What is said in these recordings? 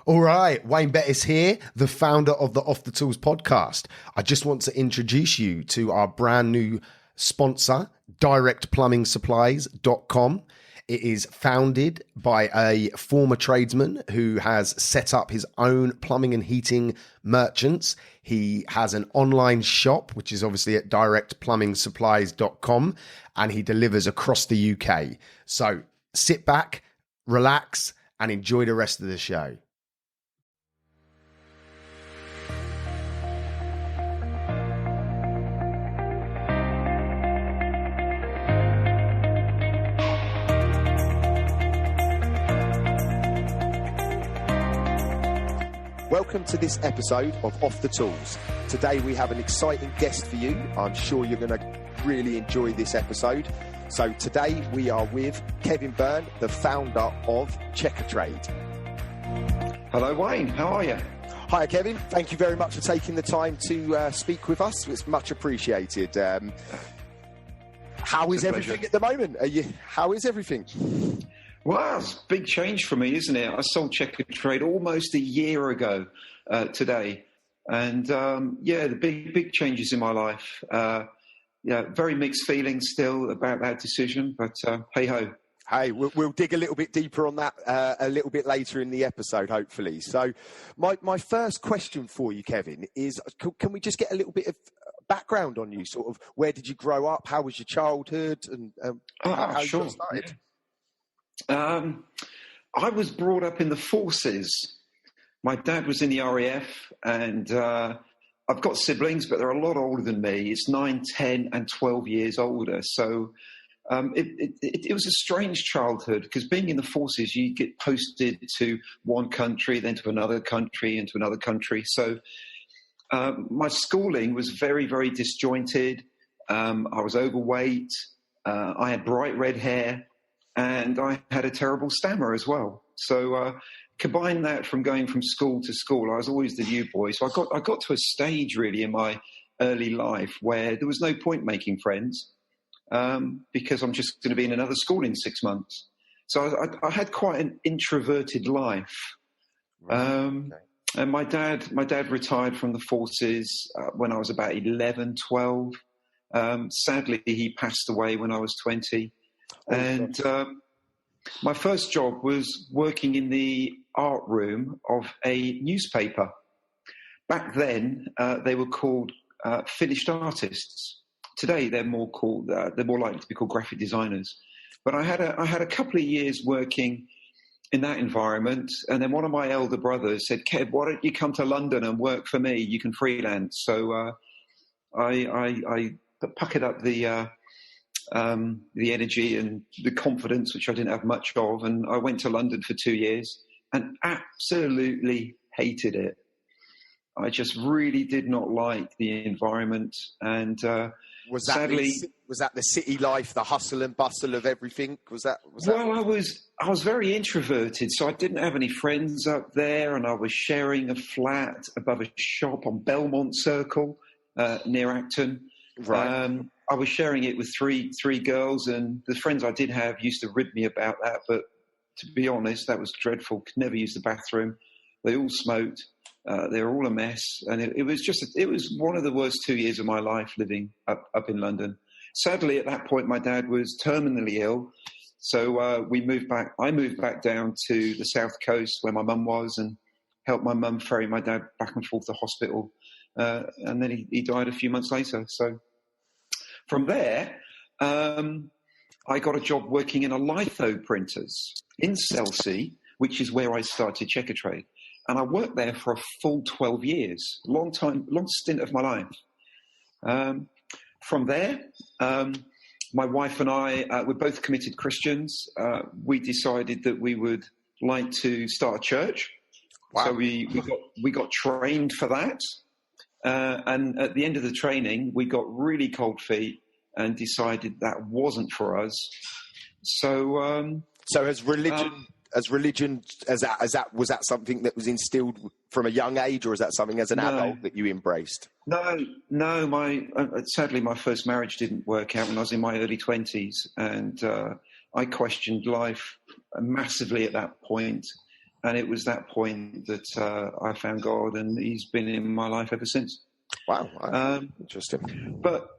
All right, Wayne Bettis here, the founder of the Off the Tools podcast. I just want to introduce you to our brand new sponsor, directplumbing.supplies.com. It is founded by a former tradesman who has set up his own plumbing and heating merchants. He has an online shop, which is obviously at directplumbing.supplies.com, and he delivers across the UK. So sit back, relax, and enjoy the rest of the show. Welcome to this episode of Off the Tools. Today we have an exciting guest for you. I'm sure you're going to really enjoy this episode. So today we are with Kevin Byrne, the founder of Checkatrade. Hello Wayne, how are you? Hi Kevin, thank you very much for taking the time to speak with us. It's much appreciated. How is everything at the moment? How is everything? Well, it's a big change for me, isn't it? I sold Checkatrade almost a year ago today. And the big changes in my life. Very mixed feelings still about that decision, but hey-ho. Hey, we'll dig a little bit deeper on that a little bit later in the episode, hopefully. So my first question for you, Kevin, is can we just get a little bit of background on you? Sort of, where did you grow up? How was your childhood? And how sure. you got started? I was brought up in the forces. My dad was in the RAF, and I've got siblings, but they're a lot older than me. It's 9, 10, and 12 years older. So it was a strange childhood, because being in the forces, you get posted to one country, then to another country, and to another country. So my schooling was very, very disjointed. I was overweight. I had bright red hair. And I had a terrible stammer as well. So combine that from going from school to school. I was always the new boy. So I got to a stage really in my early life where there was no point making friends because I'm just going to be in another school in 6 months. So I had quite an introverted life. And my dad retired from the forces when I was about 11, 12. Sadly, he passed away when I was 20. And my first job was working in the art room of a newspaper. Back then, they were called finished artists. Today, they're more likely to be called graphic designers. But I had a couple of years working in that environment, and then one of my elder brothers said, "Kev, why don't you come to London and work for me? You can freelance." So I puckered up the energy and the confidence, which I didn't have much of. And I went to London for 2 years and absolutely hated it. I just really did not like the environment. And was that the city life, the hustle and bustle of everything? Well, I was very introverted, so I didn't have any friends up there, and I was sharing a flat above a shop on Belmont Circle near Acton. Right. I was sharing it with three girls, and the friends I did have used to rib me about that. But to be honest, that was dreadful. Could never use the bathroom. They all smoked. They were all a mess, and it was one of the worst 2 years of my life living up in London. Sadly, at that point, my dad was terminally ill, so I moved back down to the south coast where my mum was, and helped my mum ferry my dad back and forth to hospital. And then he died a few months later. So from there, I got a job working in a litho printers in Chelsea, which is where I started Checkatrade. And I worked there for a full 12 years, long stint of my life. From there, my wife and I, we're both committed Christians. We decided that we would like to start a church. Wow. So we got trained for that. And at the end of the training, we got really cold feet and decided that wasn't for us. So, was that something that was instilled from a young age, or is that something as an adult that you embraced? No. Sadly, my first marriage didn't work out when I was in my early 20s, and I questioned life massively at that point. And it was that point that I found God, and He's been in my life ever since. Wow. Interesting. But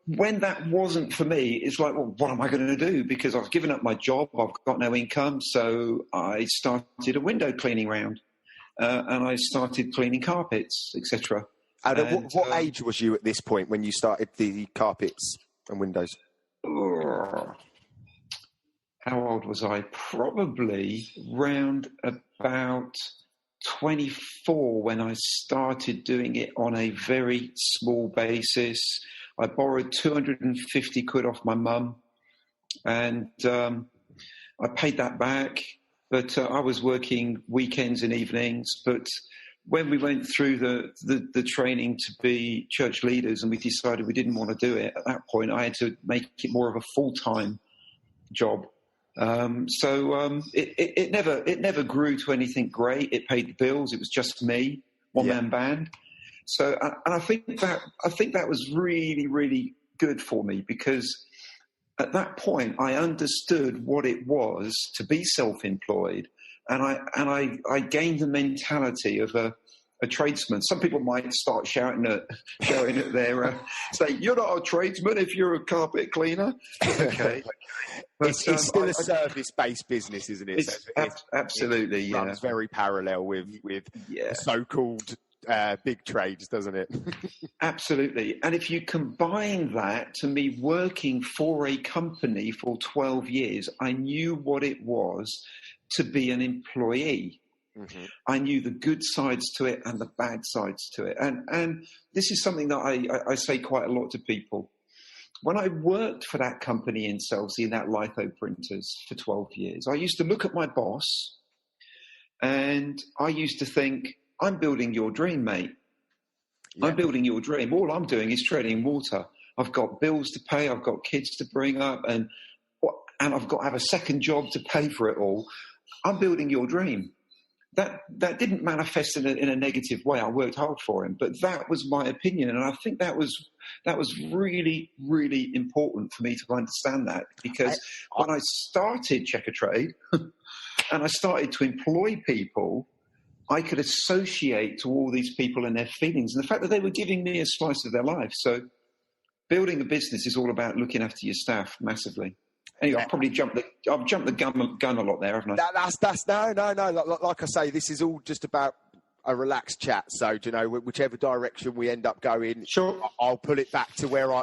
when that wasn't for me, it's like, well, what am I going to do? Because I've given up my job, I've got no income, so I started a window cleaning round, and I started cleaning carpets, etc. And what age was you at this point when you started the carpets and windows? How old was I? Probably round about 24 when I started doing it on a very small basis. I borrowed 250 quid off my mum, and I paid that back. But I was working weekends and evenings. But when we went through the training to be church leaders, and we decided we didn't want to do it, at that point I had to make it more of a full-time job. It never grew to anything great. It paid the bills. It was just me, one-man band. So, and I think that was really, really good for me, because at that point I understood what it was to be self-employed, and I gained the mentality of a tradesman. Some people might start shouting at their say, "You're not a tradesman if you're a carpet cleaner." Okay, but it's still a service-based business, isn't it? Absolutely, it runs very parallel with the so-called big trades, doesn't it? Absolutely. And if you combine that to me working for a company for 12 years, I knew what it was to be an employee. Mm-hmm. I knew the good sides to it and the bad sides to it. And this is something that I say quite a lot to people. When I worked for that company in Chelsea, in that litho printers for 12 years, I used to look at my boss and I used to think, I'm building your dream, mate. Yeah. I'm building your dream. All I'm doing is treading water. I've got bills to pay. I've got kids to bring up, and I've got to have a second job to pay for it all. I'm building your dream. That didn't manifest in a negative way. I worked hard for him, but that was my opinion, and I think that was really, really important for me to understand that, because when I started Checkatrade and I started to employ people, I could associate to all these people and their feelings, and the fact that they were giving me a slice of their life. So building a business is all about looking after your staff massively. Anyway, I've probably jumped the gun a lot there, haven't I? That's no. Like I say, this is all just about a relaxed chat. So, whichever direction we end up going, sure, I'll pull it back to where I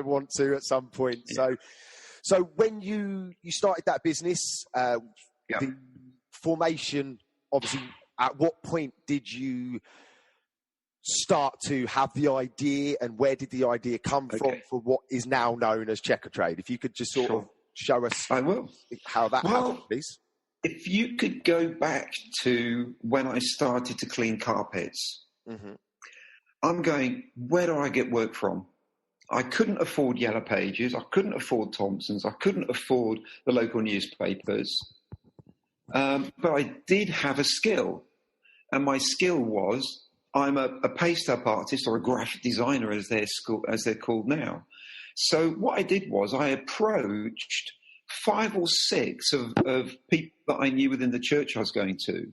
want to at some point. Yeah. So when you started that business, the formation, obviously, at what point did you start to have the idea, and where did the idea come from for what is now known as Checkatrade? If you could just sort of show us how that happened, please. If you could go back to when I started to clean carpets, I'm going, where do I get work from? I couldn't afford Yellow Pages. I couldn't afford Thompson's. I couldn't afford the local newspapers. But I did have a skill. And my skill was, I'm a paste-up artist, or a graphic designer as they're called now. So what I did was I approached 5 or 6 of people that I knew within the church I was going to.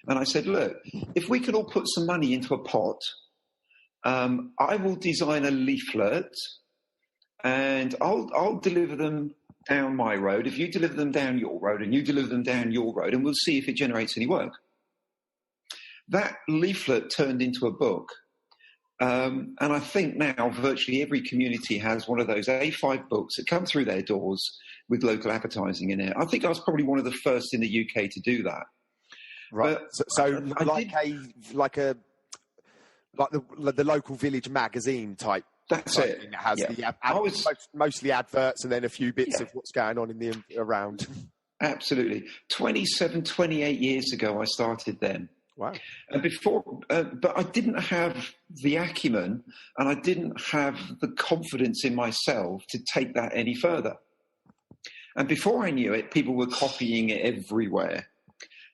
And I said, look, if we can all put some money into a pot, I will design a leaflet and I'll deliver them down my road. If you deliver them down your road and you deliver them down your road, and we'll see if it generates any work. That leaflet turned into a book. And I think now virtually every community has one of those A5 books that come through their doors with local advertising in it. I think I was probably one of the first in the UK to do that. Right. Like the local village magazine type. That's it. It has mostly adverts and then a few bits of what's going on in the around. Absolutely. 28 years ago, I started then. Wow. And but I didn't have the acumen and I didn't have the confidence in myself to take that any further. And before I knew it, people were copying it everywhere.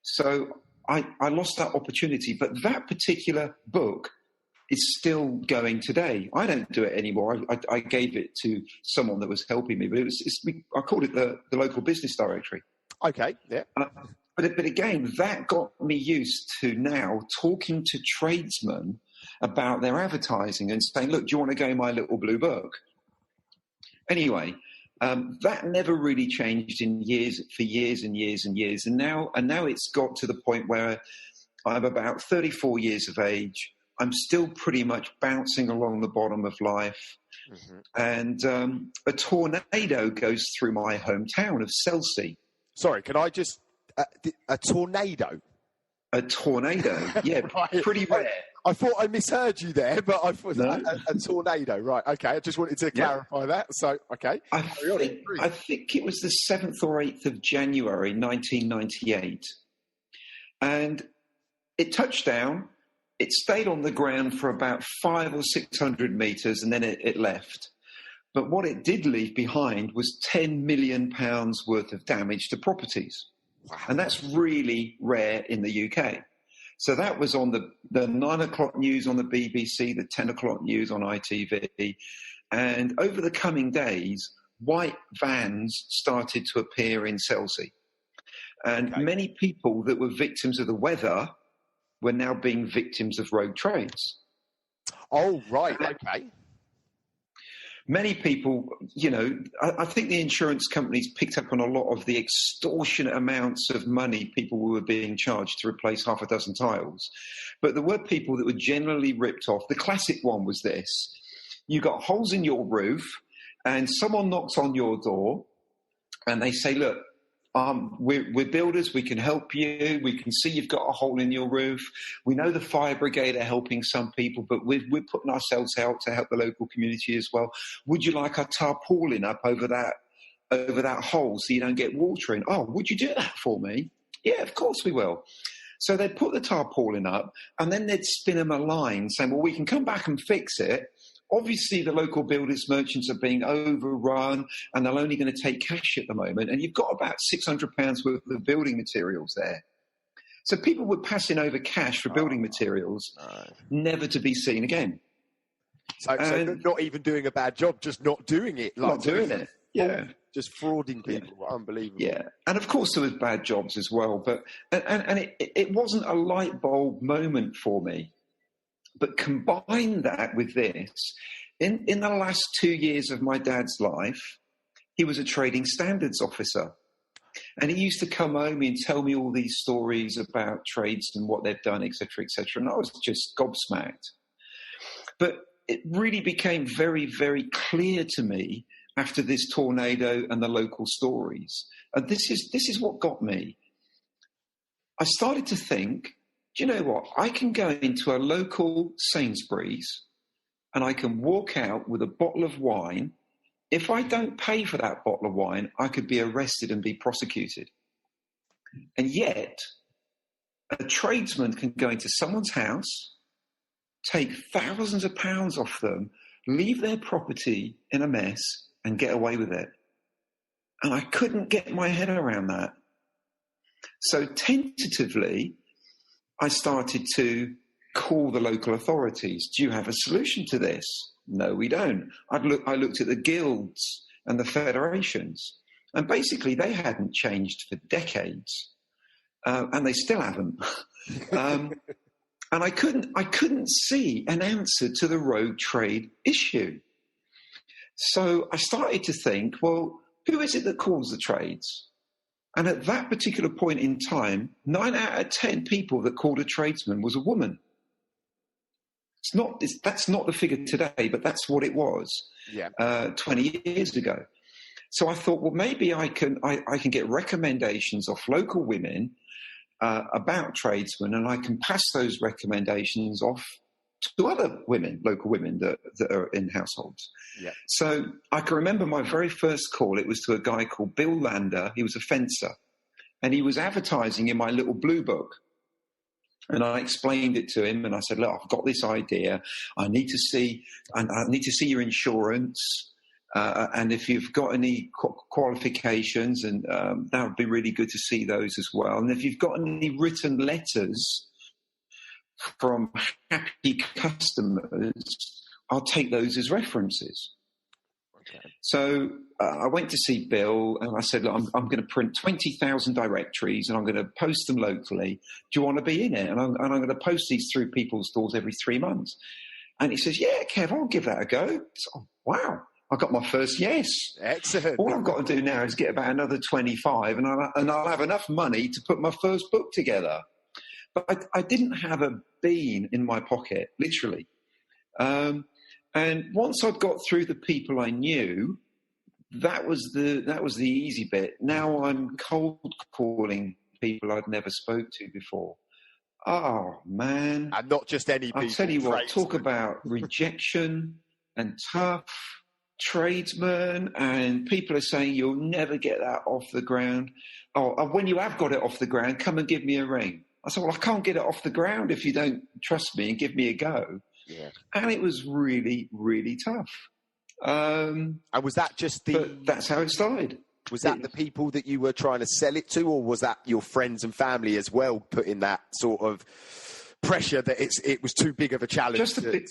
So I lost that opportunity. But that particular book is still going today. I don't do it anymore. I gave it to someone that was helping me, but I called it the local business directory. Okay, yeah. But again, that got me used to now talking to tradesmen about their advertising and saying, look, do you want to go in my little blue book? Anyway, that never really changed for years and years and years. And now it's got to the point where I'm about 34 years of age. I'm still pretty much bouncing along the bottom of life. Mm-hmm. And a tornado goes through my hometown of Chelsea. Sorry, can I just... a tornado? A tornado, yeah, right. Pretty rare. I thought I misheard you there, but I thought a tornado. Right, okay. I just wanted to clarify that. So, okay. I think it was the 7th or 8th of January, 1998. And it touched down. It stayed on the ground for about 500 or 600 metres, and then it left. But what it did leave behind was £10 million worth of damage to properties. Wow. And that's really rare in the UK. So that was on the 9 o'clock news on the BBC, the 10 o'clock news on ITV. And over the coming days, white vans started to appear in Chelsea. And many people that were victims of the weather were now being victims of rogue trades. Oh, right. Okay. Many people, I think the insurance companies picked up on a lot of the extortionate amounts of money people were being charged to replace half a dozen tiles. But there were people that were generally ripped off. The classic one was this. You got holes in your roof and someone knocks on your door and they say, look, we're builders, we can help you, we can see you've got a hole in your roof, we know the fire brigade are helping some people, but we're putting ourselves out to help the local community as well. Would you like a tarpaulin up over that hole so you don't get water in? Oh, would you do that for me? Yeah, of course we will. So they'd put the tarpaulin up and then they'd spin them a line saying, well, we can come back and fix it. Obviously, the local builders merchants are being overrun and they're only going to take cash at the moment. And you've got about £600 worth of building materials there. So people were passing over cash for building materials, never to be seen again. So not even doing a bad job, just not doing it. Not doing it, yeah. Just frauding people, unbelievable. Yeah, and of course there was bad jobs as well. But and it wasn't a light bulb moment for me. But combine that with this, in the last 2 years of my dad's life, he was a trading standards officer. And he used to come home and tell me all these stories about trades and what they've done, et cetera, and I was just gobsmacked. But it really became very, very clear to me after this tornado and the local stories. And this is what got me. I started to think, do you know what? I can go into a local Sainsbury's and I can walk out with a bottle of wine. If I don't pay for that bottle of wine, I could be arrested and be prosecuted. And yet, a tradesman can go into someone's house, take thousands of pounds off them, leave their property in a mess and get away with it. And I couldn't get my head around that. So tentatively, I started to call the local authorities. Do you have a solution to this? No, we don't. I looked at the guilds and the federations, and basically they hadn't changed for decades, and they still haven't. And I couldn't see an answer to the rogue trade issue. So I started to think, well, who is it that calls the trades? And at that particular point in time, 9 out of 10 people that called a tradesman was a woman. That's not the figure today, but that's what it was 20 years ago. So I thought, well, maybe I can get recommendations off local women about tradesmen, and I can pass those recommendations off to other women, local women that are in households. Yeah. So I can remember my very first call. It was to a guy called Bill Lander. He was a fencer, and he was advertising in my little blue book. And I explained it to him, and I said, "Look, I've got this idea. I need to see your insurance, and if you've got any qualifications, and that would be really good to see those as well. And if you've got any written letters from happy customers, I'll take those as references." So I went to see Bill and I said, look, I'm going to print 20,000 directories and I'm going to post them locally. Do you want to be in it? And I'm going to post these through people's doors every 3 months. And he says, yeah, Kev, I'll give that a go. So, wow. I got my first yes. Excellent. All I've got to do now is get about another 25 and I'll have enough money to put my first book together. But I didn't have a bean in my pocket, literally. And once I'd got through the people I knew, that was the easy bit. Now I'm cold calling people I'd never spoke to before. Oh, man. And not just any people. I'll tell you what, talk about rejection and tough tradesmen, and people are saying you'll never get that off the ground. Oh, when you have got it off the ground, come and give me a ring. I said, well, I can't get it off the ground if you don't trust me and give me a go. Yeah. And it was really, really tough. And was that just but that's how it started. Was that the people that you were trying to sell it to, or was that your friends and family as well putting that sort of pressure that it was too big of a challenge? Just a bit.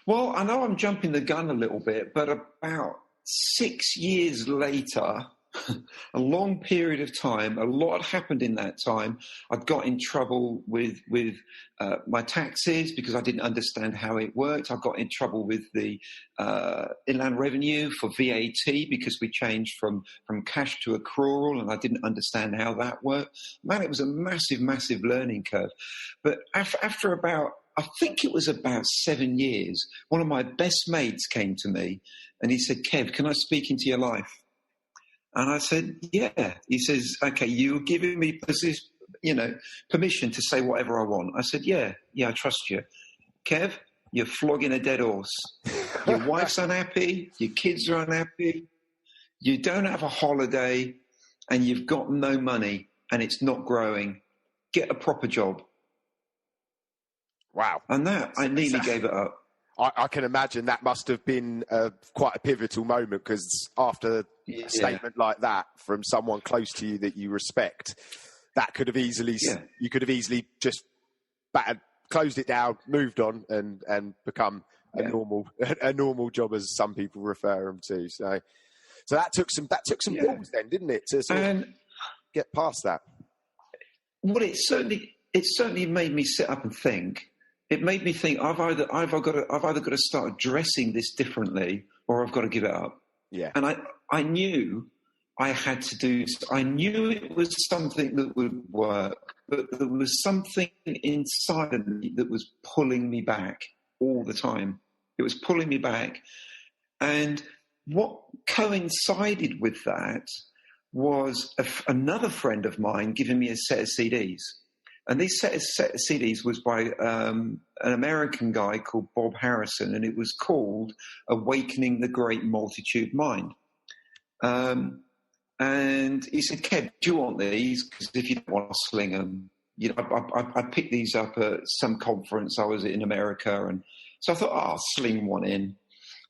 Well, I know I'm jumping the gun a little bit, but about 6 years later, a long period of time, a lot happened in that time. I got in trouble with my taxes because I didn't understand how it worked. I got in trouble with the Inland Revenue for VAT because we changed from cash to accrual, and I didn't understand how that worked. Man, it was a massive, massive learning curve. But after about, I think it was about 7 years, one of my best mates came to me and he said, Kev, can I speak into your life? And I said, yeah. He says, okay, you're giving me permission to say whatever I want. I said, yeah, I trust you. Kev, you're flogging a dead horse. Your wife's unhappy. Your kids are unhappy. You don't have a holiday and you've got no money and it's not growing. Get a proper job. Wow. And that, I nearly gave it up. I can imagine that must have been quite a pivotal moment, because after a statement like that from someone close to you that you respect, that could have easily, you could have easily just closed it down, moved on, and become a normal job, as some people refer them to. So that took some balls then, didn't it, to sort of get past that? Well, it certainly made me sit up and think. It made me think I've either got to start addressing this differently, or I've got to give it up. Yeah. And I knew I had to do. I knew it was something that would work, but there was something inside of me that was pulling me back all the time. It was pulling me back, and what coincided with that was another friend of mine giving me a set of CDs. And this set of CDs was by an American guy called Bob Harrison, and it was called Awakening the Great Multitude Mind. And he said, Kev, do you want these? Because if you don't want to sling them, I picked these up at some conference. I was in America, and so I thought, I'll sling one in.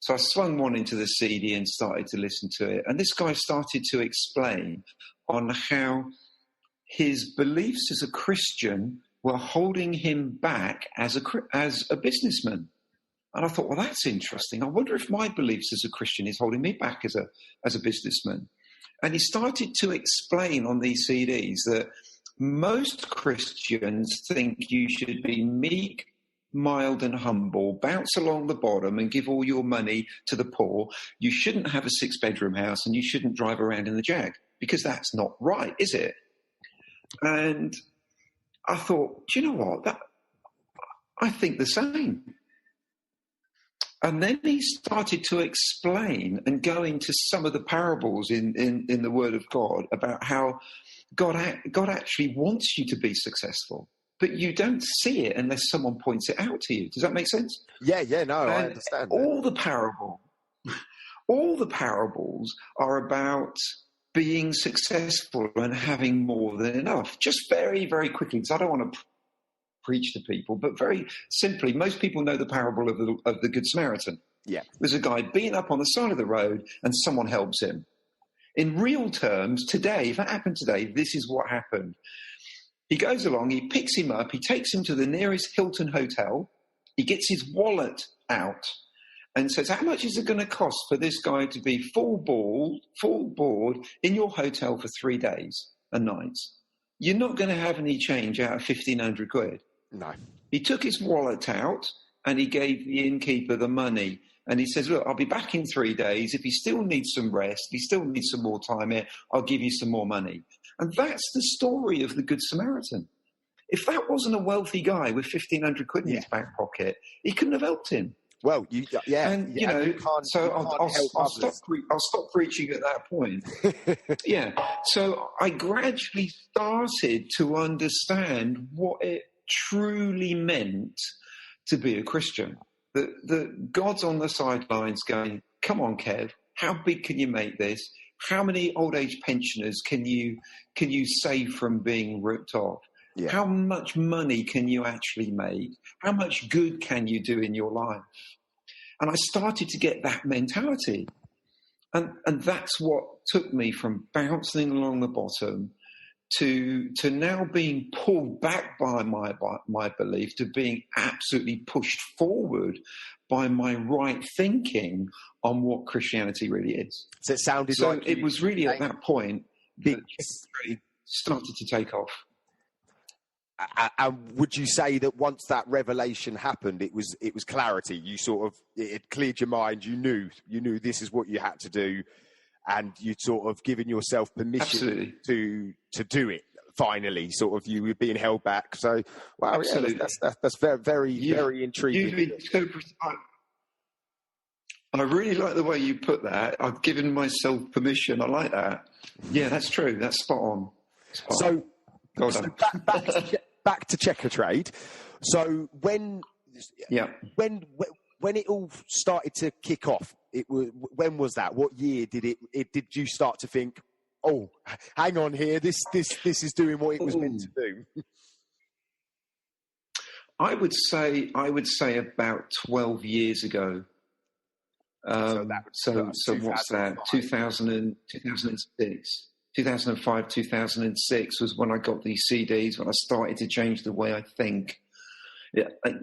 So I swung one into the CD and started to listen to it. And this guy started to explain on how his beliefs as a Christian were holding him back as a businessman. And I thought, well, that's interesting. I wonder if my beliefs as a Christian is holding me back as a businessman. And he started to explain on these CDs that most Christians think you should be meek, mild and humble, bounce along the bottom and give all your money to the poor. You shouldn't have a 6-bedroom house and you shouldn't drive around in the Jag, because that's not right, is it? And I thought, do you know what? I think the same. And then he started to explain and go into some of the parables in the Word of God about how God actually wants you to be successful, but you don't see it unless someone points it out to you. Does that make sense? Yeah, no, I understand. All the parables are about being successful and having more than enough. Just very, very quickly, because I don't want to preach to people, but very simply, most people know the parable of the Good Samaritan. Yeah. There's a guy beaten up on the side of the road and someone helps him. In real terms, today, if that happened today, this is what happened. He goes along, he picks him up, he takes him to the nearest Hilton hotel, he gets his wallet out and says, how much is it going to cost for this guy to be full board in your hotel for 3 days and nights? You're not going to have any change out of 1,500 quid. No. He took his wallet out and he gave the innkeeper the money. And he says, look, I'll be back in 3 days. If he still needs some rest, if he still needs some more time here, I'll give you some more money. And that's the story of the Good Samaritan. If that wasn't a wealthy guy with 1,500 quid in his back pocket, he couldn't have helped him. Well, and you know, I'll stop preaching at that point. Yeah. So I gradually started to understand what it truly meant to be a Christian. The God's on the sidelines going, come on, Kev, how big can you make this? How many old age pensioners can you save from being ripped off? Yeah. How much money can you actually make? How much good can you do in your life? And I started to get that mentality. And that's what took me from bouncing along the bottom to now being pulled back by my belief, to being absolutely pushed forward by my right thinking on what Christianity really is. So it sounded like it was really at that point that it started to take off. And would you say that once that revelation happened, it was clarity? You sort of, it cleared your mind. You knew this is what you had to do, and you'd sort of given yourself permission to do it. Finally, sort of, you were being held back. So, wow, absolutely. Yeah, that's very, very intriguing. I really like the way you put that. I've given myself permission. I like that. Yeah, that's true. That's spot on. So back to Checkatrade. So when it all started to kick off, when was that? What year did you start to think, oh, hang on here, this is doing what it was meant to do? I would say about 12 years ago. So what's that? 2006. 2005, 2006 was when I got these CDs, when I started to change the way I think.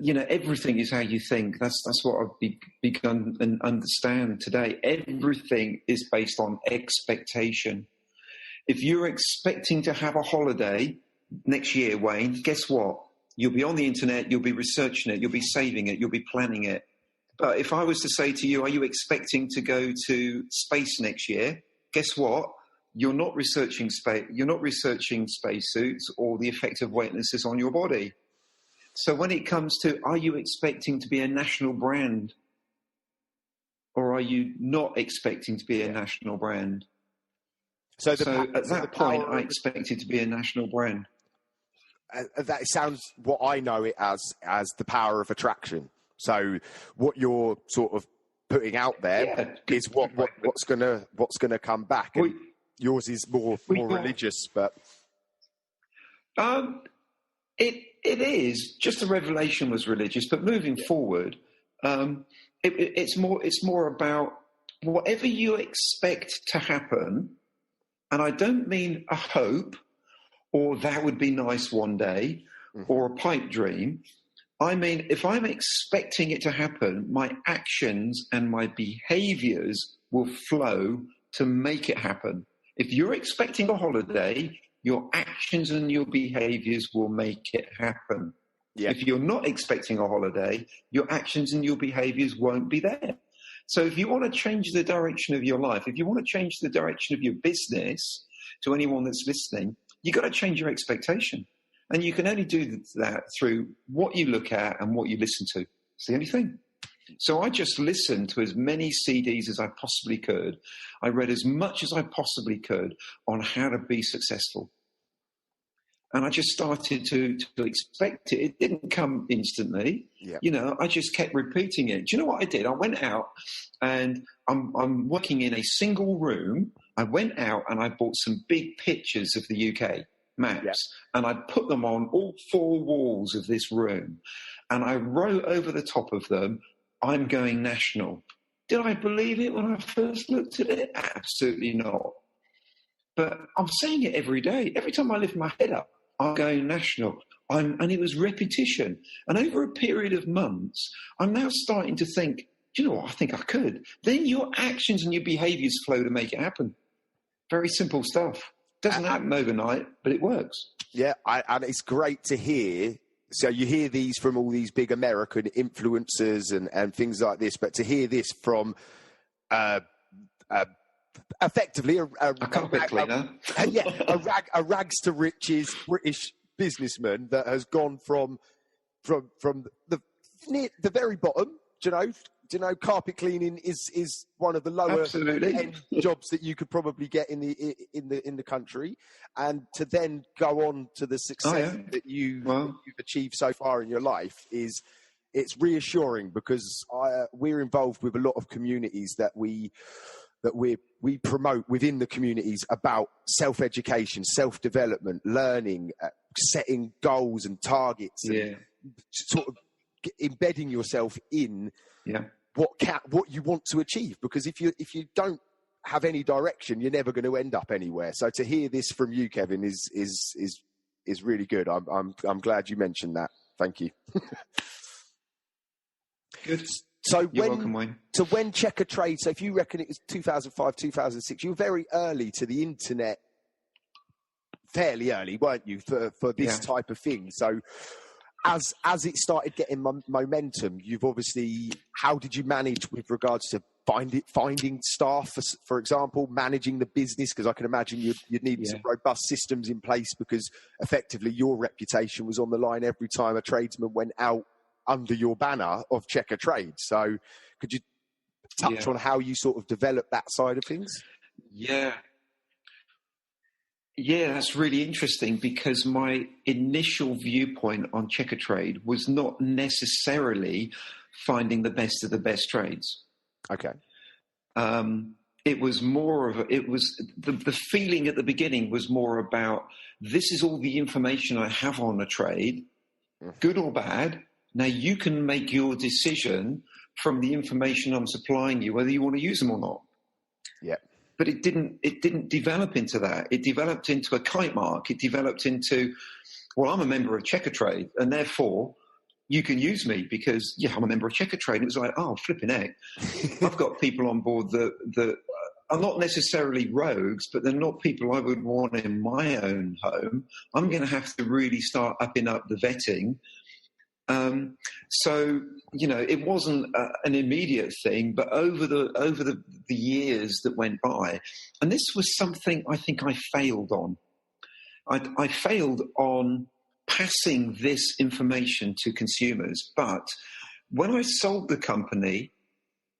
You know, everything is how you think. That's what I've begun and understand today. Everything is based on expectation. If you're expecting to have a holiday next year, Wayne, guess what? You'll be on the internet, you'll be researching it, you'll be saving it, you'll be planning it. But if I was to say to you, are you expecting to go to space next year? Guess what? You're not researching space. You're not researching spacesuits or the effect of weightlessness on your body. So when it comes to, are you expecting to be a national brand, or are you not expecting to be a national brand? So at that point, I expected to be a national brand. That sounds what I know it as the power of attraction. So what you're sort of putting out there is what's gonna come back. And yours is more religious, but it is. Just the revelation was religious, but moving forward, it's more about whatever you expect to happen. And I don't mean a hope or that would be nice one day or a pipe dream. I mean, if I'm expecting it to happen, my actions and my behaviors will flow to make it happen. If you're expecting a holiday, your actions and your behaviors will make it happen. Yeah. If you're not expecting a holiday, your actions and your behaviors won't be there. So if you want to change the direction of your life, if you want to change the direction of your business, to anyone that's listening, you've got to change your expectation. And you can only do that through what you look at and what you listen to. It's the only thing. So I just listened to as many CDs as I possibly could. I read as much as I possibly could on how to be successful. And I just started to expect it. It didn't come instantly. Yep. You know, I just kept repeating it. Do you know what I did? I went out and I'm working in a single room. I went out and I bought some big pictures of the UK maps. Yep. And I put them on all four walls of this room. And I wrote over the top of them, I'm going national. Did I believe it when I first looked at it? Absolutely not. But I'm saying it every day. Every time I lift my head up, I'm going national. And it was repetition. And over a period of months, I'm now starting to think, do you know what? I think I could. Then your actions and your behaviors flow to make it happen. Very simple stuff. Doesn't happen overnight, but it works. Yeah, and it's great to hear. So you hear these from all these big American influencers and things like this, but to hear this from effectively a carpet cleaner, a rags to riches British businessman that has gone from the very bottom. Do you know, carpet cleaning is one of the lower end jobs that you could probably get in the country, and to then go on to the success that you've achieved so far in your life it's reassuring, because we're involved with a lot of communities that we promote within the communities about self-education, self-development, learning, setting goals and targets, and sort of embedding yourself in what you want to achieve. Because if you don't have any direction, you're never going to end up anywhere. So to hear this from you, Kevin, is really good. I'm glad you mentioned that. Thank you. Good. So You're welcome, Wayne. So when Checkatrade, so if you reckon it was 2005, 2006, you were very early to the internet, fairly early, weren't you, for this type of thing? So as it started getting momentum, you've obviously, how did you manage with regards to finding staff, for example, managing the business? Because I can imagine you'd need some robust systems in place, because effectively your reputation was on the line every time a tradesman went out under your banner of Checkatrade. So could you touch on how you sort of developed that side of things? Yeah, that's really interesting, because my initial viewpoint on Checkatrade was not necessarily finding the best of the best trades. Okay. It was more of the feeling at the beginning was more about, this is all the information I have on a trade, good or bad. Now you can make your decision from the information I'm supplying you, whether you want to use them or not. Yeah. But it didn't develop into that. It developed into a kite mark. It developed into, well, I'm a member of Checkatrade, and therefore you can use me because, I'm a member of Checkatrade. It was like, oh, flipping heck. I've got people on board that are not necessarily rogues, but they're not people I would want in my own home. I'm going to have to really start upping up the vetting. So, it wasn't an immediate thing, but over the years that went by, and this was something I think I failed on. I failed on passing this information to consumers. But when I sold the company,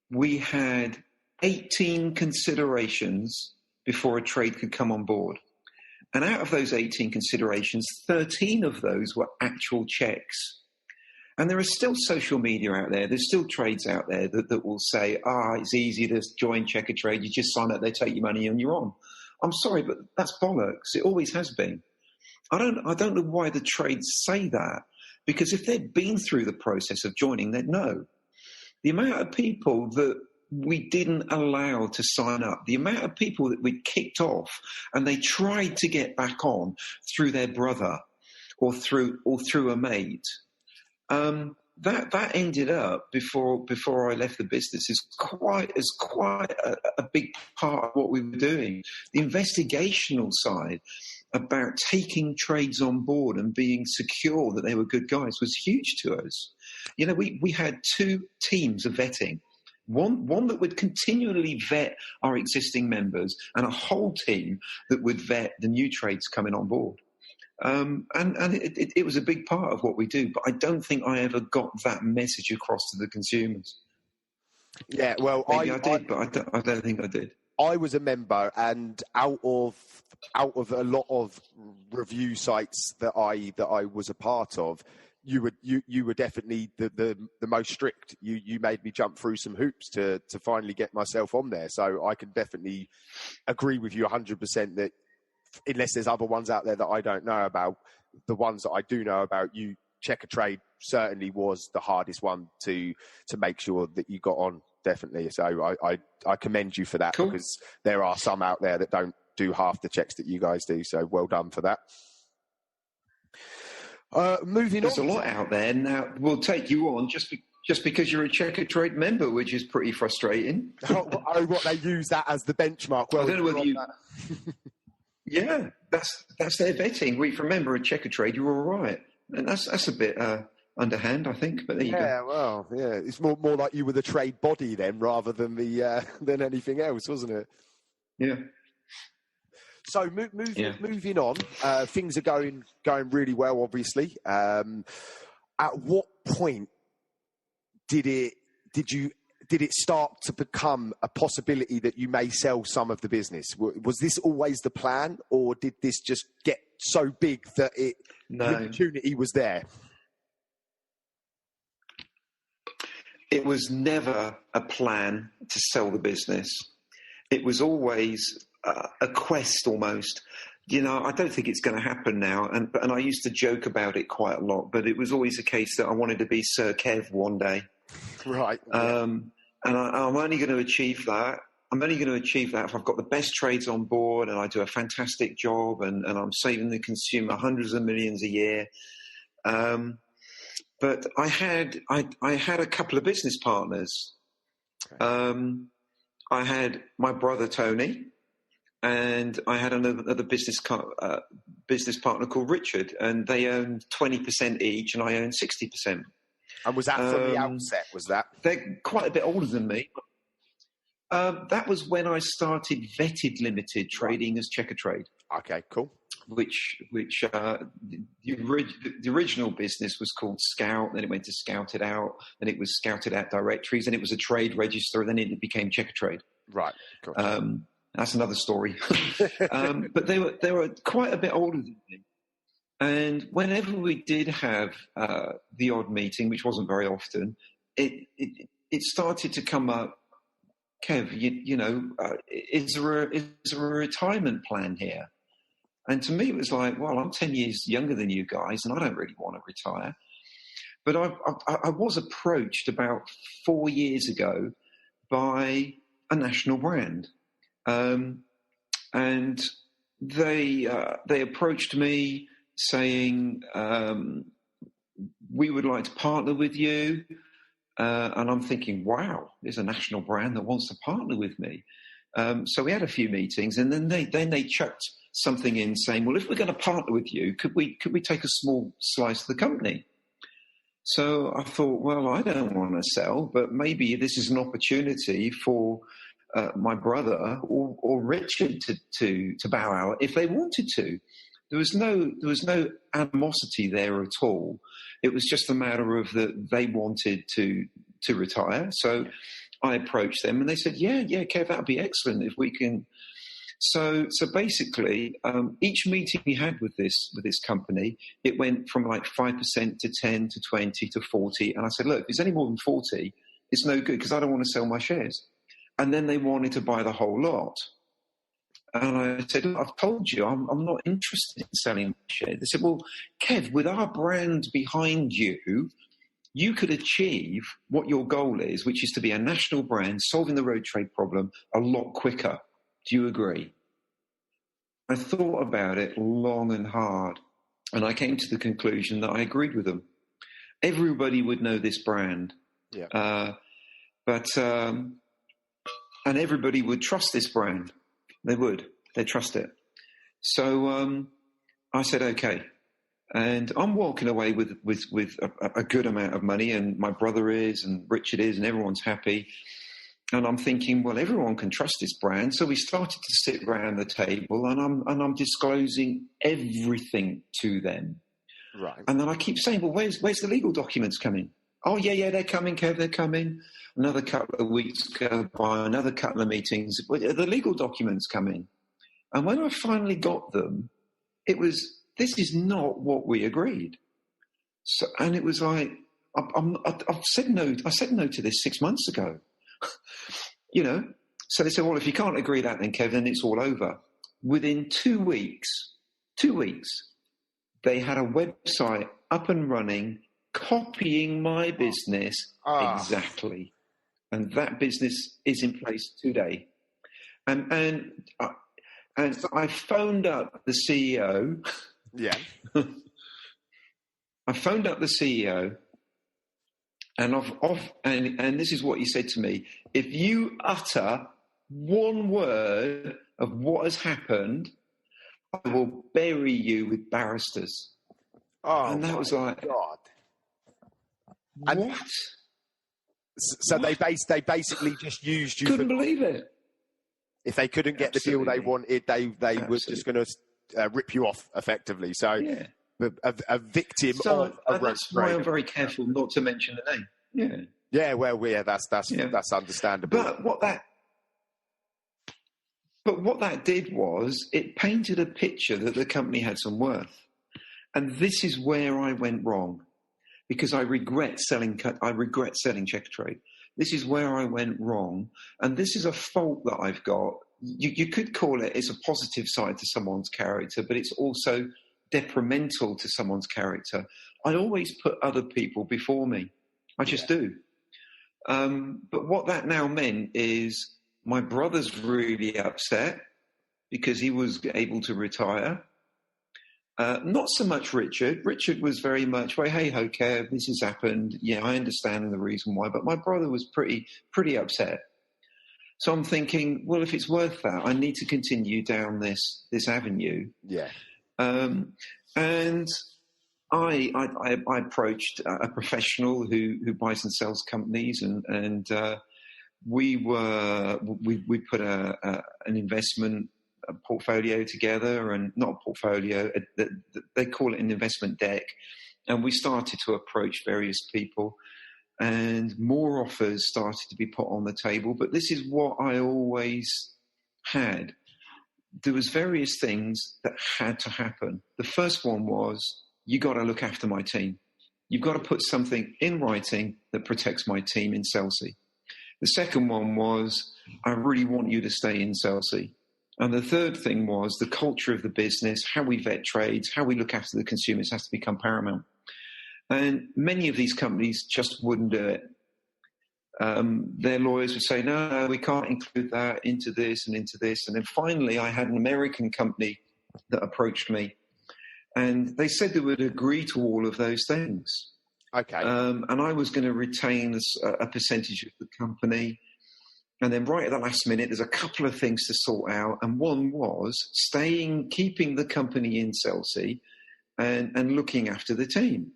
we had 18 considerations before a trade could come on board. And out of those 18 considerations, 13 of those were actual checks. And there is still social media out there. There's still trades out there that will say, it's easy to join Checkatrade. You just sign up, they take your money and you're on. I'm sorry, but that's bollocks. It always has been. I don't know why the trades say that, because if they'd been through the process of joining, they'd know. The amount of people that we didn't allow to sign up, the amount of people that we kicked off and they tried to get back on through their brother or through a mate, that ended up before I left the business is quite a big part of what we were doing. The investigational side about taking trades on board and being secure that they were good guys was huge to us. We had two teams of vetting. One that would continually vet our existing members, and a whole team that would vet the new trades coming on board. And it was a big part of what we do, but I don't think I ever got that message across to the consumers. Yeah, well, Maybe I did, but I don't think I did. I was a member, and out of a lot of review sites that I was a part of, you were definitely the most strict. You made me jump through some hoops to finally get myself on there. So I can definitely agree with you 100% that unless there's other ones out there that I don't know about, the ones that I do know about, Checkatrade certainly was the hardest one to make sure that you got on, definitely. So I commend you for that. Cool. Because there are some out there that don't do half the checks that you guys do. So well done for that. Moving There's on. a lot out there now. We'll take you on just because you're a Checkatrade member, which is pretty frustrating. What they use that as the benchmark. Well, I don't know whether you. Yeah, that's their vetting. If you remember a Checkatrade, you're all right, and that's a bit underhand, I think. But there you go. Yeah, well, yeah, it's more like you were the trade body then, rather than the than anything else, wasn't it? Yeah. So moving on, things are going really well, obviously. At what point did it start to become a possibility that you may sell some of the business? Was this always the plan, or did this just get so big that the opportunity was there? It was never a plan to sell the business. It was always a quest almost. You know, I don't think it's going to happen now. And I used to joke about it quite a lot, but it was always a case that I wanted to be Sir Kev one day. Right. And I'm only going to achieve that. I'm only going to achieve that if I've got the best trades on board and I do a fantastic job and I'm saving the consumer hundreds of millions a year. But I had a couple of business partners. Okay. I had my brother Tony, and I had another business partner called Richard, and they owned 20% each, and I owned 60%. And was that from the outset? Was that? They're quite a bit older than me. That was when I started Vetted Limited trading as Checkatrade. Okay, cool. Which the original business was called Scout, then it went to Scouted Out, then it was Scouted Out Directories, then it was a trade register, then it became Checkatrade. Right. Gotcha. That's another story. But they were quite a bit older than me. And whenever we did have the odd meeting, which wasn't very often, it started to come up. Kev, is there a retirement plan here? And to me, it was like, well, I'm 10 years younger than you guys, and I don't really want to retire. But I was approached about 4 years ago by a national brand, and they approached me saying, we would like to partner with you. And I'm thinking, wow, there's a national brand that wants to partner with me. So we had a few meetings, and then they chucked something in saying, well, if we're going to partner with you, could we take a small slice of the company? So I thought, well, I don't want to sell, but maybe this is an opportunity for my brother or Richard to bow out if they wanted to. There was no animosity there at all. It was just a matter of that they wanted to retire. So I approached them, and they said, yeah, Kev, that'd be excellent if we can. So basically, each meeting we had with this company, it went from like 5% to 10 to 20 to 40. And I said, look, if it's any more than 40, it's no good because I don't want to sell my shares. And then they wanted to buy the whole lot. And I said, look, I've told you, I'm not interested in selling my shares. They said, well, Kev, with our brand behind you, you could achieve what your goal is, which is to be a national brand solving the road trade problem a lot quicker. Do you agree? I thought about it long and hard, and I came to the conclusion that I agreed with them. Everybody would know this brand, and everybody would trust this brand. They would. They'd trust it. So I said, okay. And I'm walking away with a good amount of money, and my brother is, and Richard is, and everyone's happy. And I'm thinking, well, everyone can trust this brand. So we started to sit around the table, and I'm disclosing everything to them. Right. And then I keep saying, well, where's the legal documents coming? Oh, yeah, they're coming, Kev, they're coming. Another couple of weeks go by, another couple of meetings. The legal documents come in. And when I finally got them, it was, this is not what we agreed. So, and it was like, I've said no. I said no to this 6 months ago. So they said, well, if you can't agree that, then Kevin, it's all over. Within 2 weeks, they had a website up and running, copying my business exactly. And that business is in place today. And I phoned up the CEO. Yeah. I phoned up the CEO, and this is what he said to me: if you utter one word of what has happened, I will bury you with barristers. Oh, and that was like, God. what? And so What? they basically just used you. Couldn't believe it. If they couldn't get the deal they wanted, they were just going to rip you off effectively. So Yeah. a victim of a rope that's why trade. I'm very careful not to mention the name. Yeah. Yeah, well, that's understandable. But what that did was it painted a picture that the company had some worth. And this is where I went wrong, because I regret selling Checkatrade. This is where I went wrong. And this is a fault that I've got. You could call it's a positive side to someone's character, but it's also detrimental to someone's character. I always put other people before me. I just do. But what that now meant is my brother's really upset because he was able to retire. Not so much Richard. Richard was very much, well, hey ho, Kev, this has happened. Yeah, I understand the reason why. But my brother was pretty upset. So I'm thinking, well, if it's worth that, I need to continue down this avenue. Yeah. And I approached a professional who buys and sells companies, and we put an investment portfolio together, and not a portfolio, they call it an investment deck. And we started to approach various people, and more offers started to be put on the table. But this is what I always had. There was various things that had to happen. The first one was, you got to look after my team. You've got to put something in writing that protects my team in Chelsea. The second one was, I really want you to stay in Chelsea. And the third thing was the culture of the business, how we vet trades, how we look after the consumers has to become paramount. And many of these companies just wouldn't do it. Their lawyers would say, no, we can't include that into this and into this. And then finally, I had an American company that approached me, and they said they would agree to all of those things. Okay. And I was going to retain a percentage of the company. And then right at the last minute, there's a couple of things to sort out. And one was keeping the company in Chelsea and looking after the team.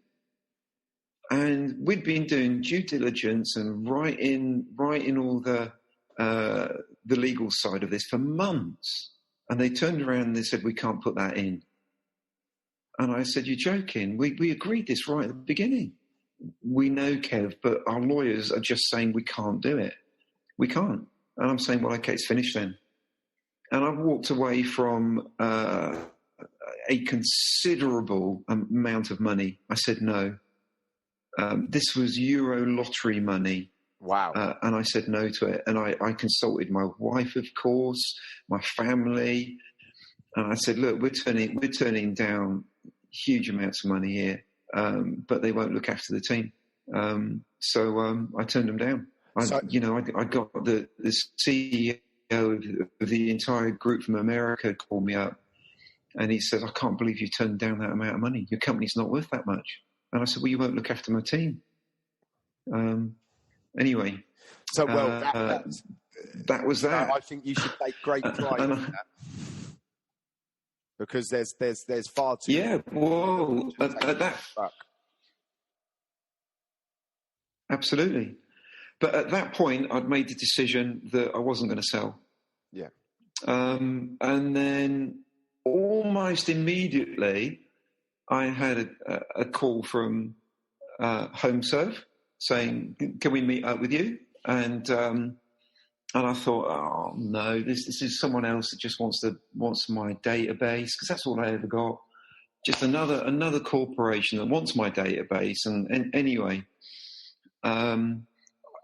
And we'd been doing due diligence and writing all the legal side of this for months. And they turned around and they said, we can't put that in. And I said, you're joking. We agreed this right at the beginning. We know, Kev, but our lawyers are just saying we can't do it. We can't. And I'm saying, well, okay, it's finished then. And I walked away from a considerable amount of money. I said no. This was Euro lottery money. Wow. And I said no to it. And I consulted my wife, of course, my family. And I said, look, we're turning down huge amounts of money here, but they won't look after the team. So I turned them down. I got the CEO of the entire group from America called me up, and he said, I can't believe you turned down that amount of money. Your company's not worth that much. And I said, well, you won't look after my team. Anyway. So, that was that. I think you should take great pride in that. Because there's far too... Yeah, well, at that... Absolutely. But at that point, I'd made the decision that I wasn't going to sell. Yeah. And then almost immediately, I had a call from HomeServe saying, can we meet up with you? And I thought, oh, no, this is someone else that just wants my database, because that's all I ever got. Just another corporation that wants my database. And anyway...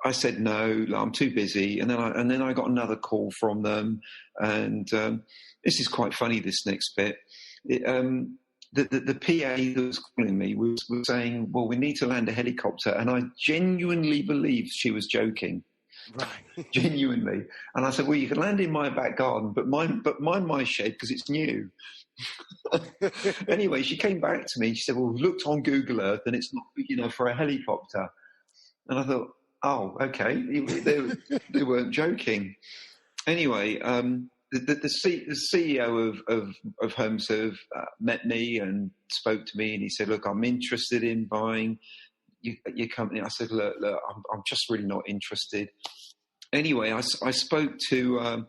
I said no, I'm too busy, and then I got another call from them, and this is quite funny. This next bit, the PA that was calling me was saying, "Well, we need to land a helicopter," and I genuinely believed she was joking, right? Genuinely, and I said, "Well, you can land in my back garden, but mind my shed because it's new." Anyway, she came back to me. She said, well, we've looked on Google Earth and it's not big enough for a helicopter. And I thought, oh, okay. They weren't joking. Anyway, the CEO of HomeServe met me and spoke to me, and he said, look, I'm interested in buying your company. I said, look, I'm just really not interested. Anyway, I spoke to